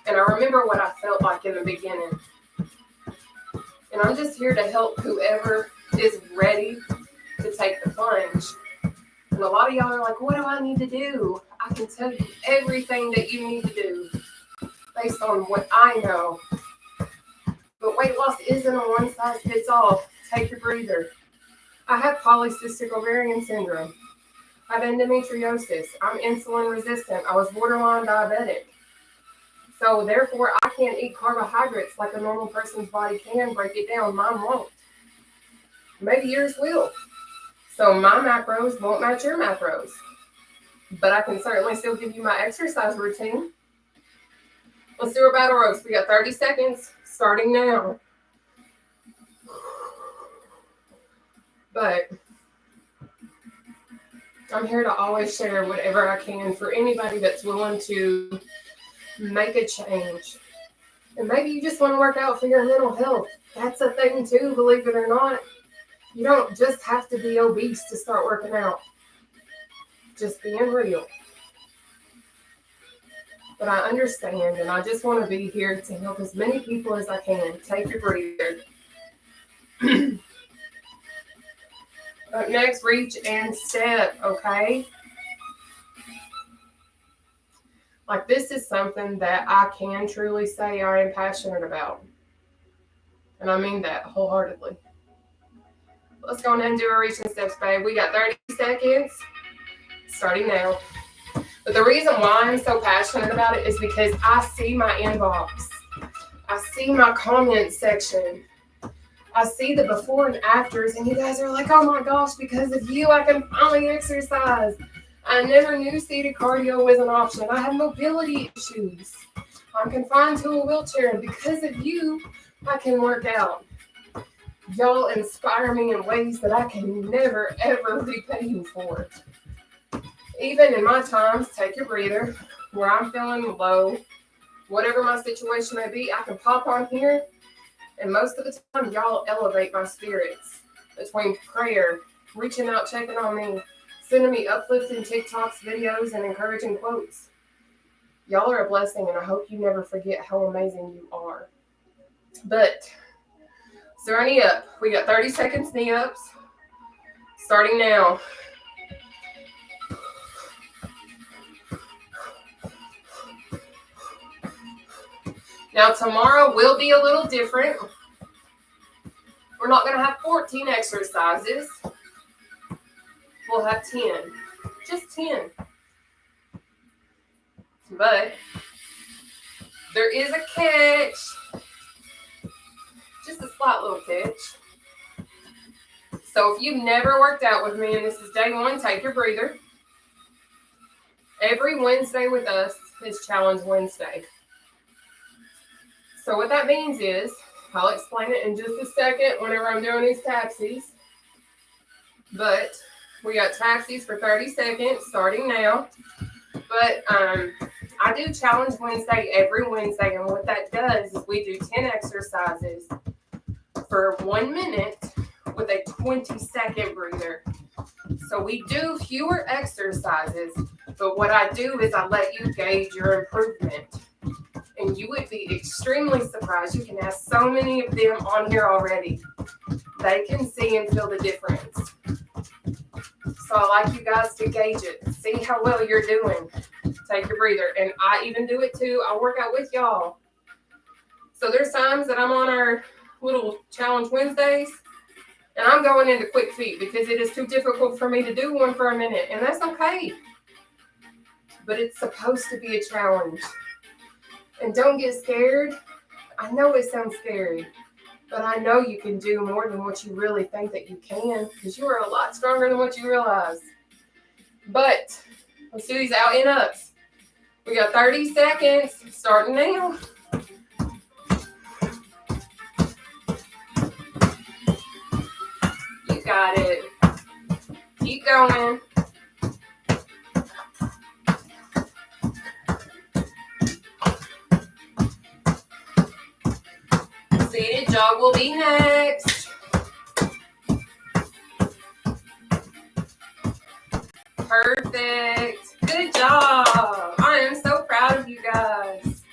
And I remember what I felt like in the beginning. And I'm just here to help whoever is ready to take the plunge. And a lot of y'all are like, what do I need to do? I can tell you everything that you need to do based on what I know. But weight loss isn't a one-size-fits-all. Take your breather. I have polycystic ovarian syndrome. I have endometriosis. I'm insulin resistant. I was borderline diabetic. So therefore, I can't eat carbohydrates like a normal person's body can. Break it down. Mine won't. Maybe yours will. So my macros won't match your macros. But I can certainly still give you my exercise routine. Let's do our battle ropes. We got 30 seconds starting now. But I'm here to always share whatever I can for anybody that's willing to make a change. And maybe you just want to work out for your mental health. That's a thing too, believe it or not. You don't just have to be obese to start working out. Just being real. But I understand, and I just want to be here to help as many people as I can. Take your breather. Up next, reach and step, okay? Like, this is something that I can truly say I am passionate about. And I mean that wholeheartedly. Let's go ahead and do our reach and steps, babe. We got 30 seconds, starting now. But the reason why I'm so passionate about it is because I see my inbox. I see my comment section. I see the before and afters, and you guys are like, oh my gosh, because of you, I can finally exercise. I never knew seated cardio was an option. I have mobility issues. I'm confined to a wheelchair, and because of you, I can work out. Y'all inspire me in ways that I can never, ever repay you for. Even in my times, take your breather, where I'm feeling low, whatever my situation may be, I can pop on here, and most of the time, y'all elevate my spirits between prayer, reaching out, checking on me, sending me uplifting TikToks, videos, and encouraging quotes. Y'all are a blessing, and I hope you never forget how amazing you are. But, so our knee up. We got 30 seconds knee ups. Starting now. Now, tomorrow will be a little different. We're not going to have 14 exercises. We'll have 10. Just 10. But there is a catch. Just a slight little catch. So if you've never worked out with me and this is day one, take your breather. Every Wednesday with us is Challenge Wednesday. So what that means is, I'll explain it in just a second whenever I'm doing these tapsies. But we got tapsies for 30 seconds starting now. But I do Challenge Wednesday every Wednesday. And what that does is we do 10 exercises for 1 minute with a 20-second breather. So we do fewer exercises, but what I do is I let you gauge your improvement. And you would be extremely surprised. You can have so many of them on here already. They can see and feel the difference. So I like you guys to gauge it. See how well you're doing. Take your breather. And I even do it too. I work out with y'all. So there's times that I'm on our little Challenge Wednesdays, and I'm going into quick feet because it is too difficult for me to do one for a minute. And that's okay. But it's supposed to be a challenge. And don't get scared. I know it sounds scary, but I know you can do more than what you really think that you can, because you are a lot stronger than what you realize. But let's do these out and ups. We got 30 seconds starting now. You got it. Keep going. Seated jog will be next. Perfect. Good job. I am so proud of you guys.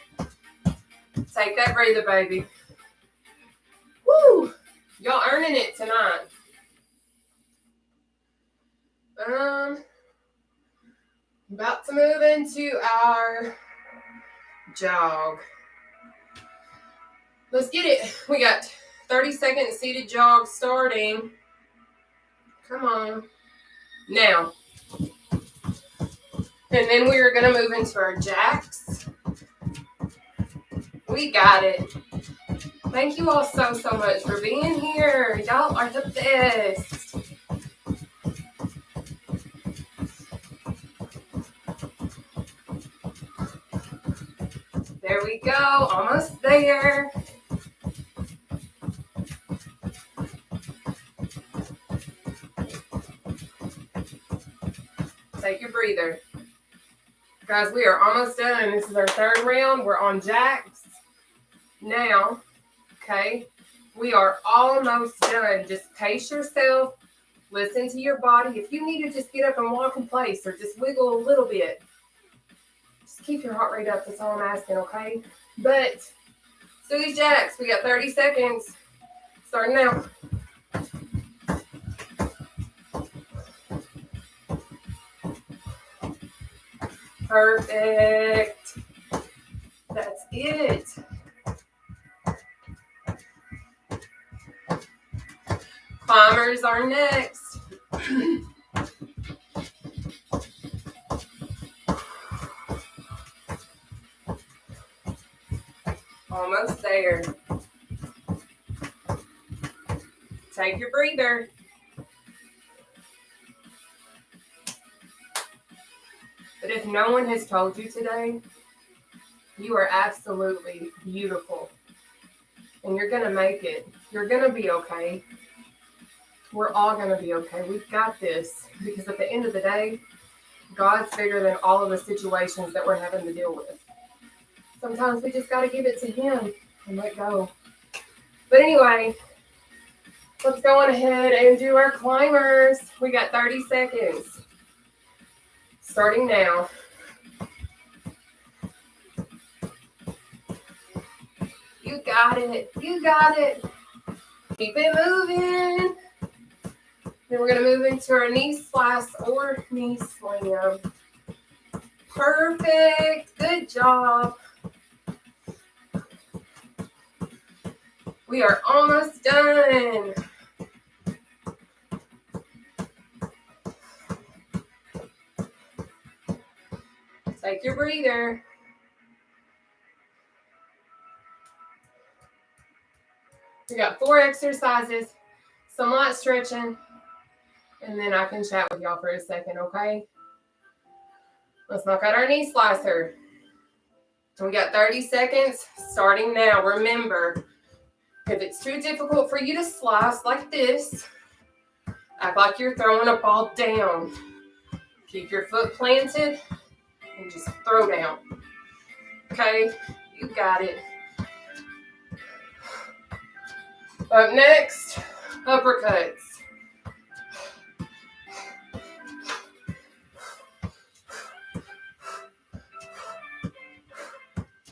Take that breather, baby. Woo! Y'all earning it tonight. About to move into our jog. Let's get it. We got 30-second seated jog starting. Come on. Now. And then we are going to move into our jacks. We got it. Thank you all so much for being here. Y'all are the best. There we go. Almost there. Take your breather. Guys, we are almost done. This is our third round. We're on jacks now. Okay? We are almost done. Just pace yourself. Listen to your body. If you need to just get up and walk in place or just wiggle a little bit, just keep your heart rate up. That's all I'm asking, okay? But, so these jacks, we got 30 seconds. Starting now. Perfect. That's it. Climbers are next. Almost there. Take your breather. But if no one has told you today, you are absolutely beautiful. And you're going to make it. You're going to be okay. We're all going to be okay. We've got this. Because at the end of the day, God's bigger than all of the situations that we're having to deal with. Sometimes we just got to give it to him and let go. But anyway, let's go on ahead and do our climbers. We got 30 seconds. Starting now. You got it. You got it. Keep it moving. Then we're going to move into our knee slice or knee slam. Perfect. Good job. We are almost done. Take your breather. We got 4 exercises, some light stretching, and then I can chat with y'all for a second, okay? Let's knock out our knee slicer. We got 30 seconds starting now. Remember, if it's too difficult for you to slice like this, act like you're throwing a ball down. Keep your foot planted and just throw down. Okay, you got it. Up next, uppercuts.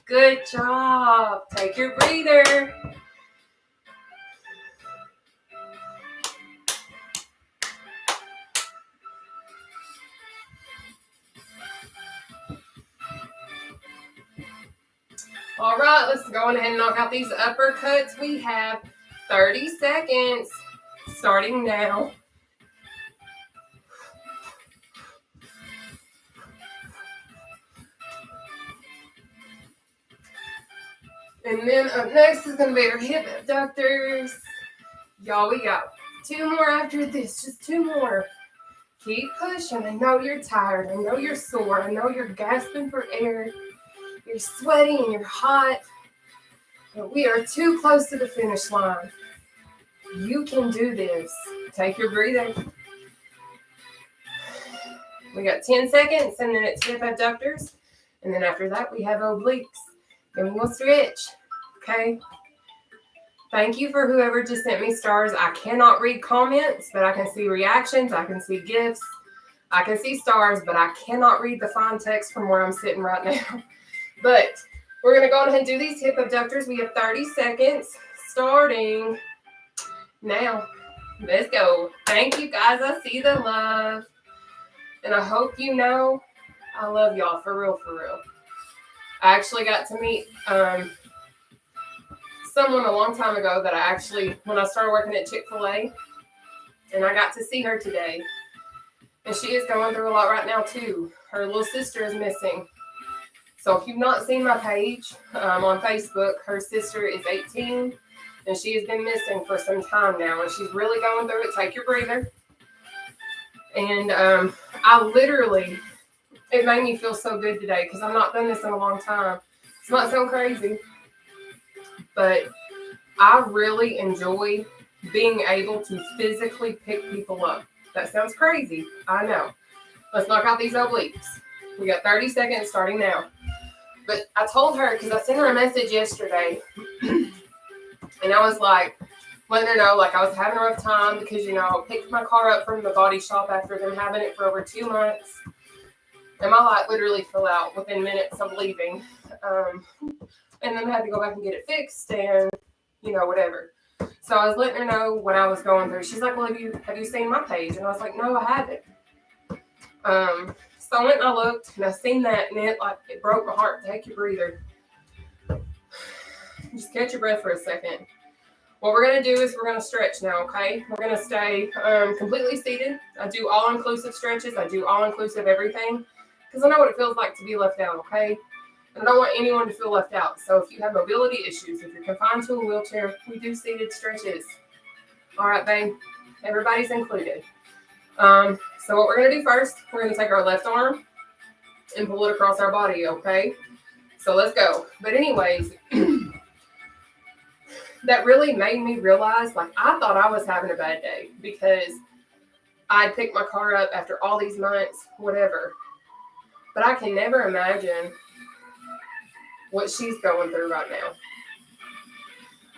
Good job. Take your breather. All right, let's go ahead and knock out these uppercuts. We have 30 seconds starting now. And then up next is going to be our hip abductors. Y'all, we got 2 more after this, just 2 more. Keep pushing. I know you're tired. I know you're sore. I know you're gasping for air. You're sweating and you're hot. But we are too close to the finish line. You can do this. Take your breather. We got 10 seconds, and then it's hip abductors. And then after that, we have obliques. Then we'll stretch. Okay? Thank you for whoever just sent me stars. I cannot read comments, but I can see reactions. I can see gifts. I can see stars, but I cannot read the fine text from where I'm sitting right now. But we're going to go ahead and do these hip abductors. We have 30 seconds starting now. Let's go. Thank you, guys. I see the love. And I hope you know I love y'all for real, for real. I actually got to meet someone a long time ago that when I started working at Chick-fil-A, and I got to see her today. And she is going through a lot right now, too. Her little sister is missing. So if you've not seen my page on Facebook, her sister is 18, and she has been missing for some time now, and she's really going through it. Take your breather. And it made me feel so good today because I've not done this in a long time. It's not so crazy, but I really enjoy being able to physically pick people up. That sounds crazy. I know. Let's knock out these obliques. We got 30 seconds starting now. But I told her, because I sent her a message yesterday, and I was like, letting her know, like, I was having a rough time because, I picked my car up from the body shop after them having it for over 2 months. And my light literally fell out within minutes of leaving. And then I had to go back and get it fixed and, whatever. So I was letting her know what I was going through. She's like, well, have you seen my page? And I was like, no, I haven't. So I went and I looked and I seen that and it broke my heart. Take your breather. Just catch your breath for a second. What we're going to do is we're going to stretch now, okay? We're going to stay completely seated. I do all-inclusive stretches. I do all-inclusive everything because I know what it feels like to be left out, okay? And I don't want anyone to feel left out. So if you have mobility issues, if you're confined to a wheelchair, we do seated stretches. All right, babe. Everybody's included. So what we're going to do first, we're going to take our left arm and pull it across our body, okay? So let's go. But anyways, that really made me realize, like, I thought I was having a bad day because I picked my car up after all these months, whatever. But I can never imagine what she's going through right now.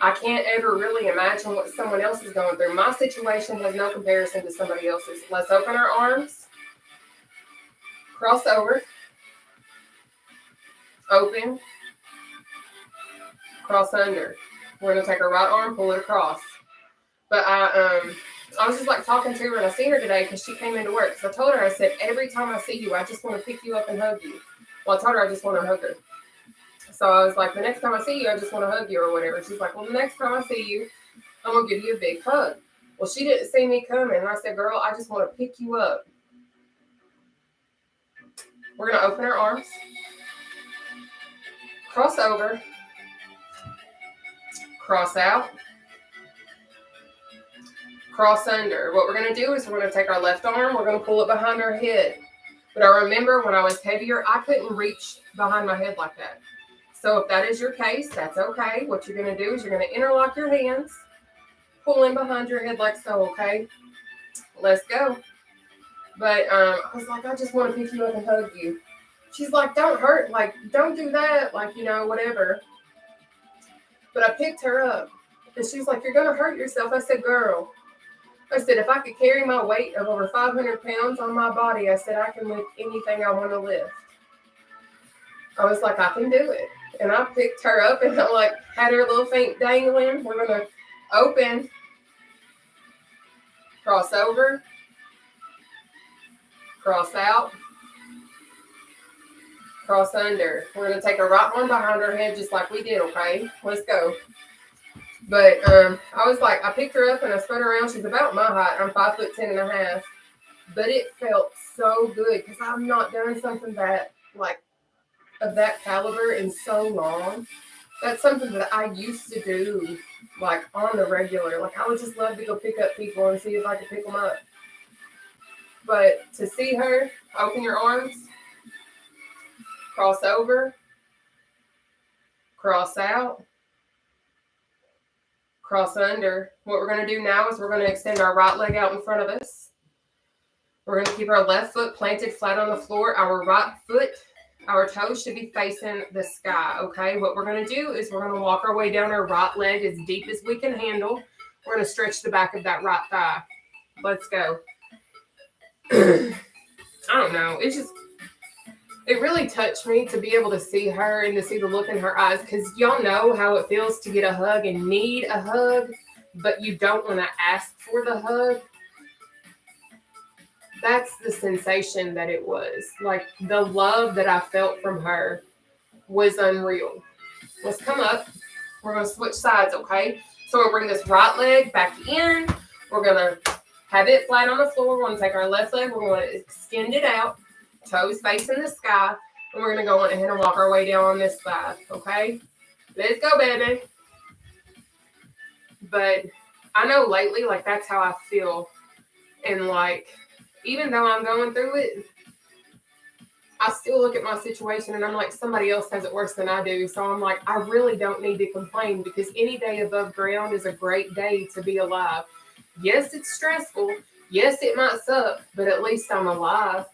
I can't ever really imagine what someone else is going through. My situation has no comparison to somebody else's. Let's open our arms. Cross over. Open. Cross under. We're going to take our right arm, pull it across. But I was just like talking to her, and I seen her today because she came into work. So I told her, I said, every time I see you, I just want to pick you up and hug you. Well, I told her I just want to hug her. So I was like, the next time I see you, I just want to hug you or whatever. She's like, well, the next time I see you, I'm going to give you a big hug. Well, she didn't see me coming. And I said, girl, I just want to pick you up. We're going to open our arms. Cross over. Cross out. Cross under. What we're going to do is we're going to take our left arm. We're going to pull it behind our head. But I remember when I was heavier, I couldn't reach behind my head like that. So if that is your case, that's okay. What you're going to do is you're going to interlock your hands, pull in behind your head like so, okay? Let's go. But I was like, I just want to pick you up and hug you. She's like, don't hurt. Like, don't do that. Like, whatever. But I picked her up. And she's like, you're going to hurt yourself. I said, girl. I said, if I could carry my weight of over 500 pounds on my body, I said, I can lift anything I want to lift. I was like, I can do it. And I picked her up and I like had her little feet dangling. We're going to open, cross over, cross out, cross under. We're going to take our right arm behind her head just like we did, okay? Let's go. But I was like, I picked her up and I spun her around. She's about my height. I'm 5'10.5". But it felt so good because I've not done something that like of that caliber in so long. That's something that I used to do like on the regular. Like I would just love to go pick up people and see if I could pick them up. But to see her, open your arms, cross over, cross out, cross under. What we're going to do now is we're going to extend our right leg out in front of us. We're going to keep our left foot planted flat on the floor. Our right foot, our toes should be facing the sky, okay? What we're going to do is we're going to walk our way down our right leg as deep as we can handle. We're going to stretch the back of that right thigh. Let's go. I don't know. It really touched me to be able to see her and to see the look in her eyes because y'all know how it feels to get a hug and need a hug, but you don't want to ask for the hug. That's the sensation that it was. Like the love that I felt from her was unreal. Let's come up. We're going to switch sides, okay? So we'll bring this right leg back in. We're going to have it flat on the floor. We're going to take our left leg. We're going to extend it out. Toes facing the sky. And we're going to go on ahead and walk our way down on this side, okay? Let's go, baby. But I know lately, like, that's how I feel. And, like, even though I'm going through it, I still look at my situation and I'm like, somebody else has it worse than I do. So I'm like, I really don't need to complain because any day above ground is a great day to be alive. Yes, it's stressful. Yes, it might suck, but at least I'm alive.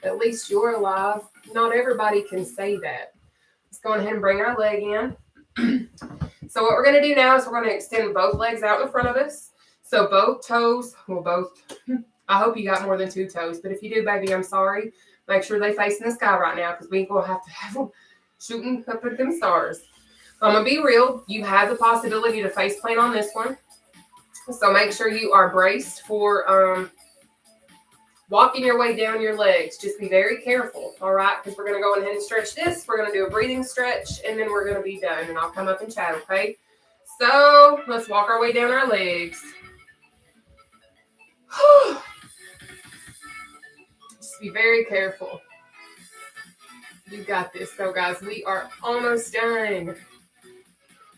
At least you're alive. Not everybody can say that. Let's go ahead and bring our leg in. So what we're going to do now is we're going to extend both legs out in front of us. So both toes, I hope you got more than 2 toes, but if you do, baby, I'm sorry. Make sure they face in the sky right now because we ain't going to have them shooting up at them stars. I'm going to be real. You have the possibility to face plant on this one. So make sure you are braced for walking your way down your legs. Just be very careful, all right? Because we're going to go ahead and stretch this. We're going to do a breathing stretch, and then we're going to be done. And I'll come up and chat, okay? So let's walk our way down our legs. Just be very careful. You got this. So, guys, we are almost done.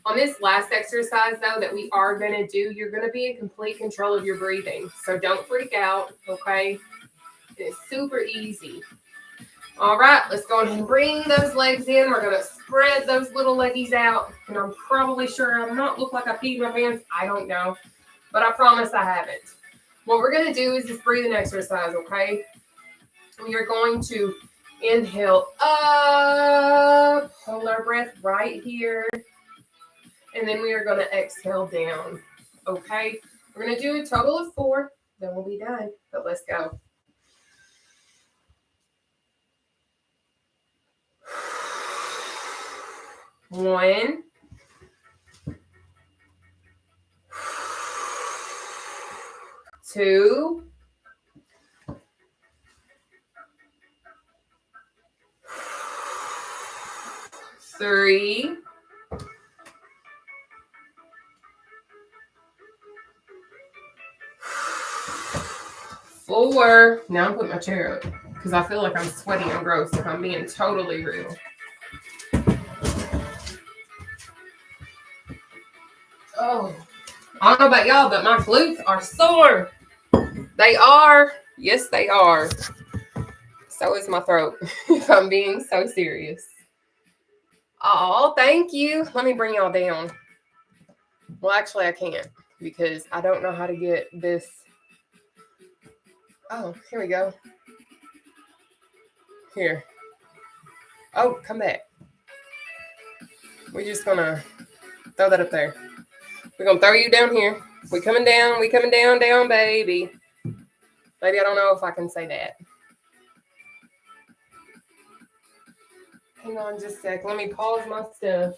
On this last exercise, though, that we are going to do, you're going to be in complete control of your breathing. So don't freak out, okay? It's super easy. All right, let's go ahead and bring those legs in. We're going to spread those little leggies out. And I'm probably sure I might look like I peed my pants. I don't know. But I promise I haven't. What we're going to do is this breathing exercise, okay? We are going to inhale up. up, hold our breath right here. And then we are going to exhale down. Okay? We're going to do a total of 4. Then we'll be done. But let's go. 1. 2. 3. 4. Now I'm putting my chair up because I feel like I'm sweaty and gross if I'm being totally real. Oh, I don't know about y'all, but my glutes are sore. They are. Yes, they are. So is my throat, if I'm being so serious. Oh, thank you. Let me bring y'all down. Well, actually, I can't because I don't know how to get this. Oh, here we go. Here. Oh, come back. We're just going to throw that up there. We're going to throw you down here. We coming down, down, baby. Maybe I don't know if I can say that. Hang on just a sec. Let me pause my stuff.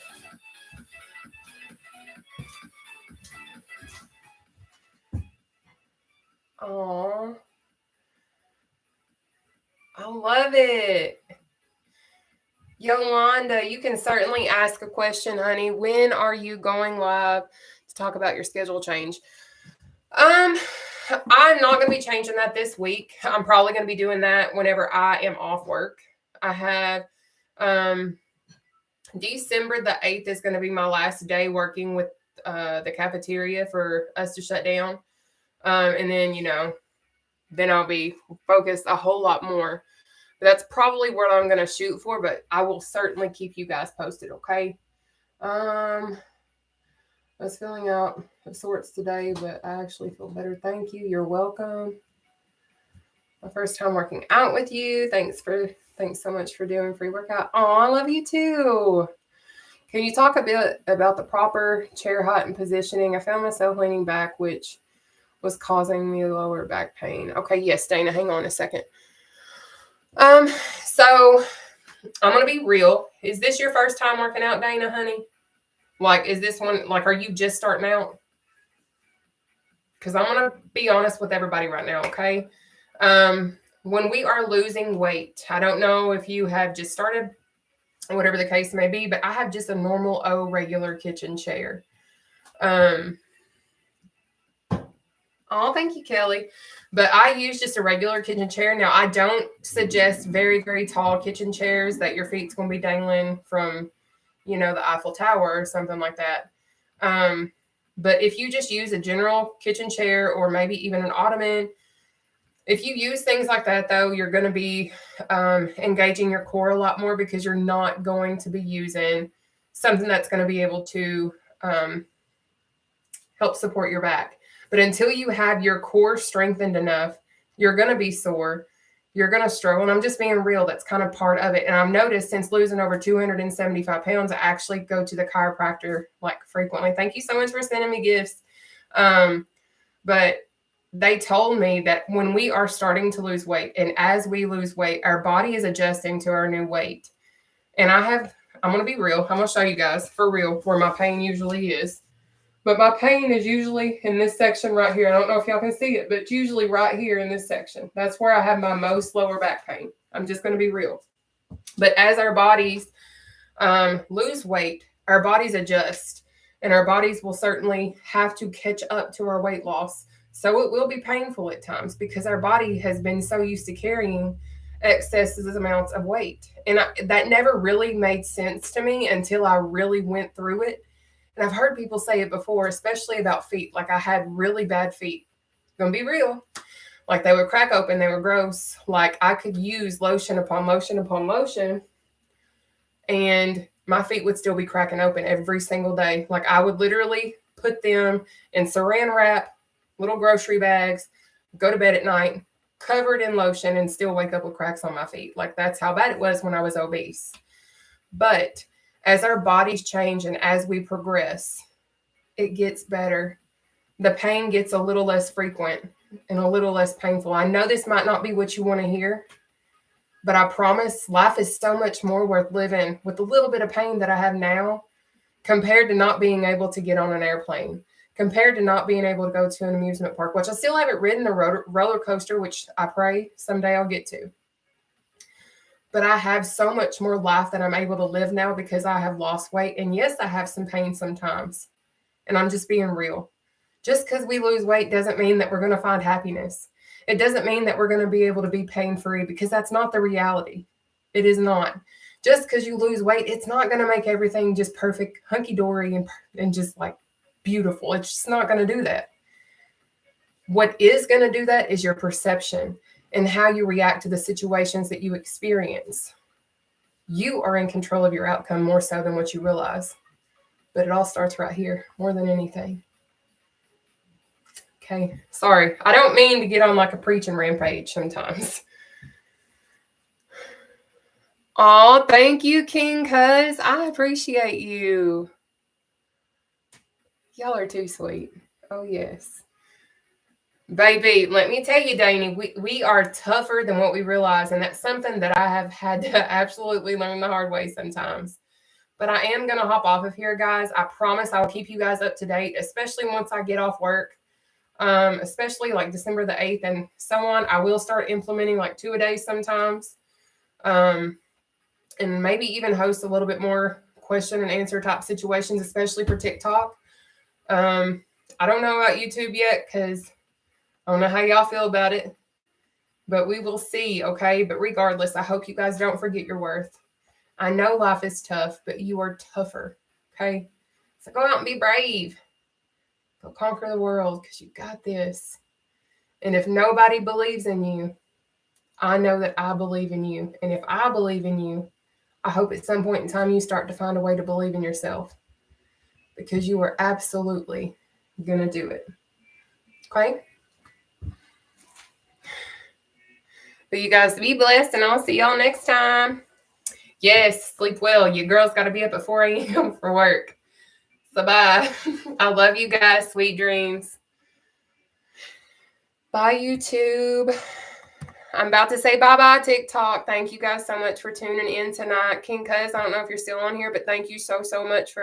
Aw. I love it. Yolanda, you can certainly ask a question, honey. When are you going live to talk about your schedule change? I'm not going to be changing that this week. I'm probably going to be doing that whenever I am off work. I have December the 8th is going to be my last day working with the cafeteria for us to shut down. And then, then I'll be focused a whole lot more. But that's probably what I'm going to shoot for, but I will certainly keep you guys posted, okay? I was filling out of sorts today, but I actually feel better. Thank you. You're welcome. My first time working out with you. Thanks so much for doing free workout. Oh, I love you too. Can you talk a bit about the proper chair height and positioning? I found myself leaning back, which was causing me lower back pain. Okay, yes, Dana, hang on a second. So I'm going to be real. Is this your first time working out, Dana, honey? Like, is this one, like, are you just starting out? Because I'm going to be honest with everybody right now, okay? When we are losing weight, I don't know if you have just started, whatever the case may be, but I have just a normal, regular kitchen chair. Oh, thank you, Kelly. But I use just a regular kitchen chair. Now, I don't suggest very, very tall kitchen chairs that your feet's going to be dangling from, the Eiffel Tower or something like that. But if you just use a general kitchen chair or maybe even an ottoman, if you use things like that, though, you're going to be engaging your core a lot more because you're not going to be using something that's going to be able to help support your back. But until you have your core strengthened enough, you're going to be sore. You're going to struggle. And I'm just being real. That's kind of part of it. And I've noticed since losing over 275 pounds, I actually go to the chiropractor like frequently. Thank you so much for sending me gifts. But they told me that when we are starting to lose weight and as we lose weight, our body is adjusting to our new weight. And I'm going to be real. I'm going to show you guys for real where my pain usually is. But my pain is usually in this section right here. I don't know if y'all can see it, but it's usually right here in this section. That's where I have my most lower back pain. I'm just going to be real. But as our bodies lose weight, our bodies adjust. And our bodies will certainly have to catch up to our weight loss. So it will be painful at times because our body has been so used to carrying excessive amounts of weight. And that never really made sense to me until I really went through it. And I've heard people say it before, especially about feet. Like I had really bad feet. Gonna be real. Like they would crack open. They were gross. Like I could use lotion upon lotion upon lotion. And my feet would still be cracking open every single day. Like I would literally put them in saran wrap, little grocery bags, go to bed at night, covered in lotion and still wake up with cracks on my feet. Like that's how bad it was when I was obese. But as our bodies change and as we progress, it gets better. The pain gets a little less frequent and a little less painful. I know this might not be what you want to hear, but I promise life is so much more worth living with the little bit of pain that I have now compared to not being able to get on an airplane, compared to not being able to go to an amusement park, which I still haven't ridden a roller coaster, which I pray someday I'll get to. But I have so much more life that I'm able to live now because I have lost weight. And yes, I have some pain sometimes. And I'm just being real. Just because we lose weight doesn't mean that we're going to find happiness. It doesn't mean that we're going to be able to be pain-free, because that's not the reality. It is not. Just because you lose weight, it's not going to make everything just perfect, hunky-dory, and just like beautiful. It's just not going to do that. What is going to do that is your perception and how you react to the situations that you experience. You are in control of your outcome more so than what you realize. But it all starts right here, more than anything. Okay, sorry. I don't mean to get on like a preaching rampage sometimes. Oh, thank you, King Cuz. I appreciate you. Y'all are too sweet. Oh, yes. Baby, let me tell you, Dani, we are tougher than what we realize. And that's something that I have had to absolutely learn the hard way sometimes. But I am going to hop off of here, guys. I promise I'll keep you guys up to date, especially once I get off work. Especially like December the 8th and so on. I will start implementing like 2 a day sometimes. And maybe even host a little bit more question and answer type situations, especially for TikTok. I don't know about YouTube yet because I don't know how y'all feel about it, but we will see, okay? But regardless, I hope you guys don't forget your worth. I know life is tough, but you are tougher, okay? So go out and be brave. Go conquer the world because you got this. And if nobody believes in you, I know that I believe in you. And if I believe in you, I hope at some point in time you start to find a way to believe in yourself, because you are absolutely going to do it. Okay? But you guys be blessed, and I'll see y'all next time. Yes, sleep well. You girls got to be up at 4 a.m. for work. So bye. I love you guys. Sweet dreams. Bye, YouTube. I'm about to say bye-bye, TikTok. Thank you guys so much for tuning in tonight. King Cuz, I don't know if you're still on here, but thank you so much for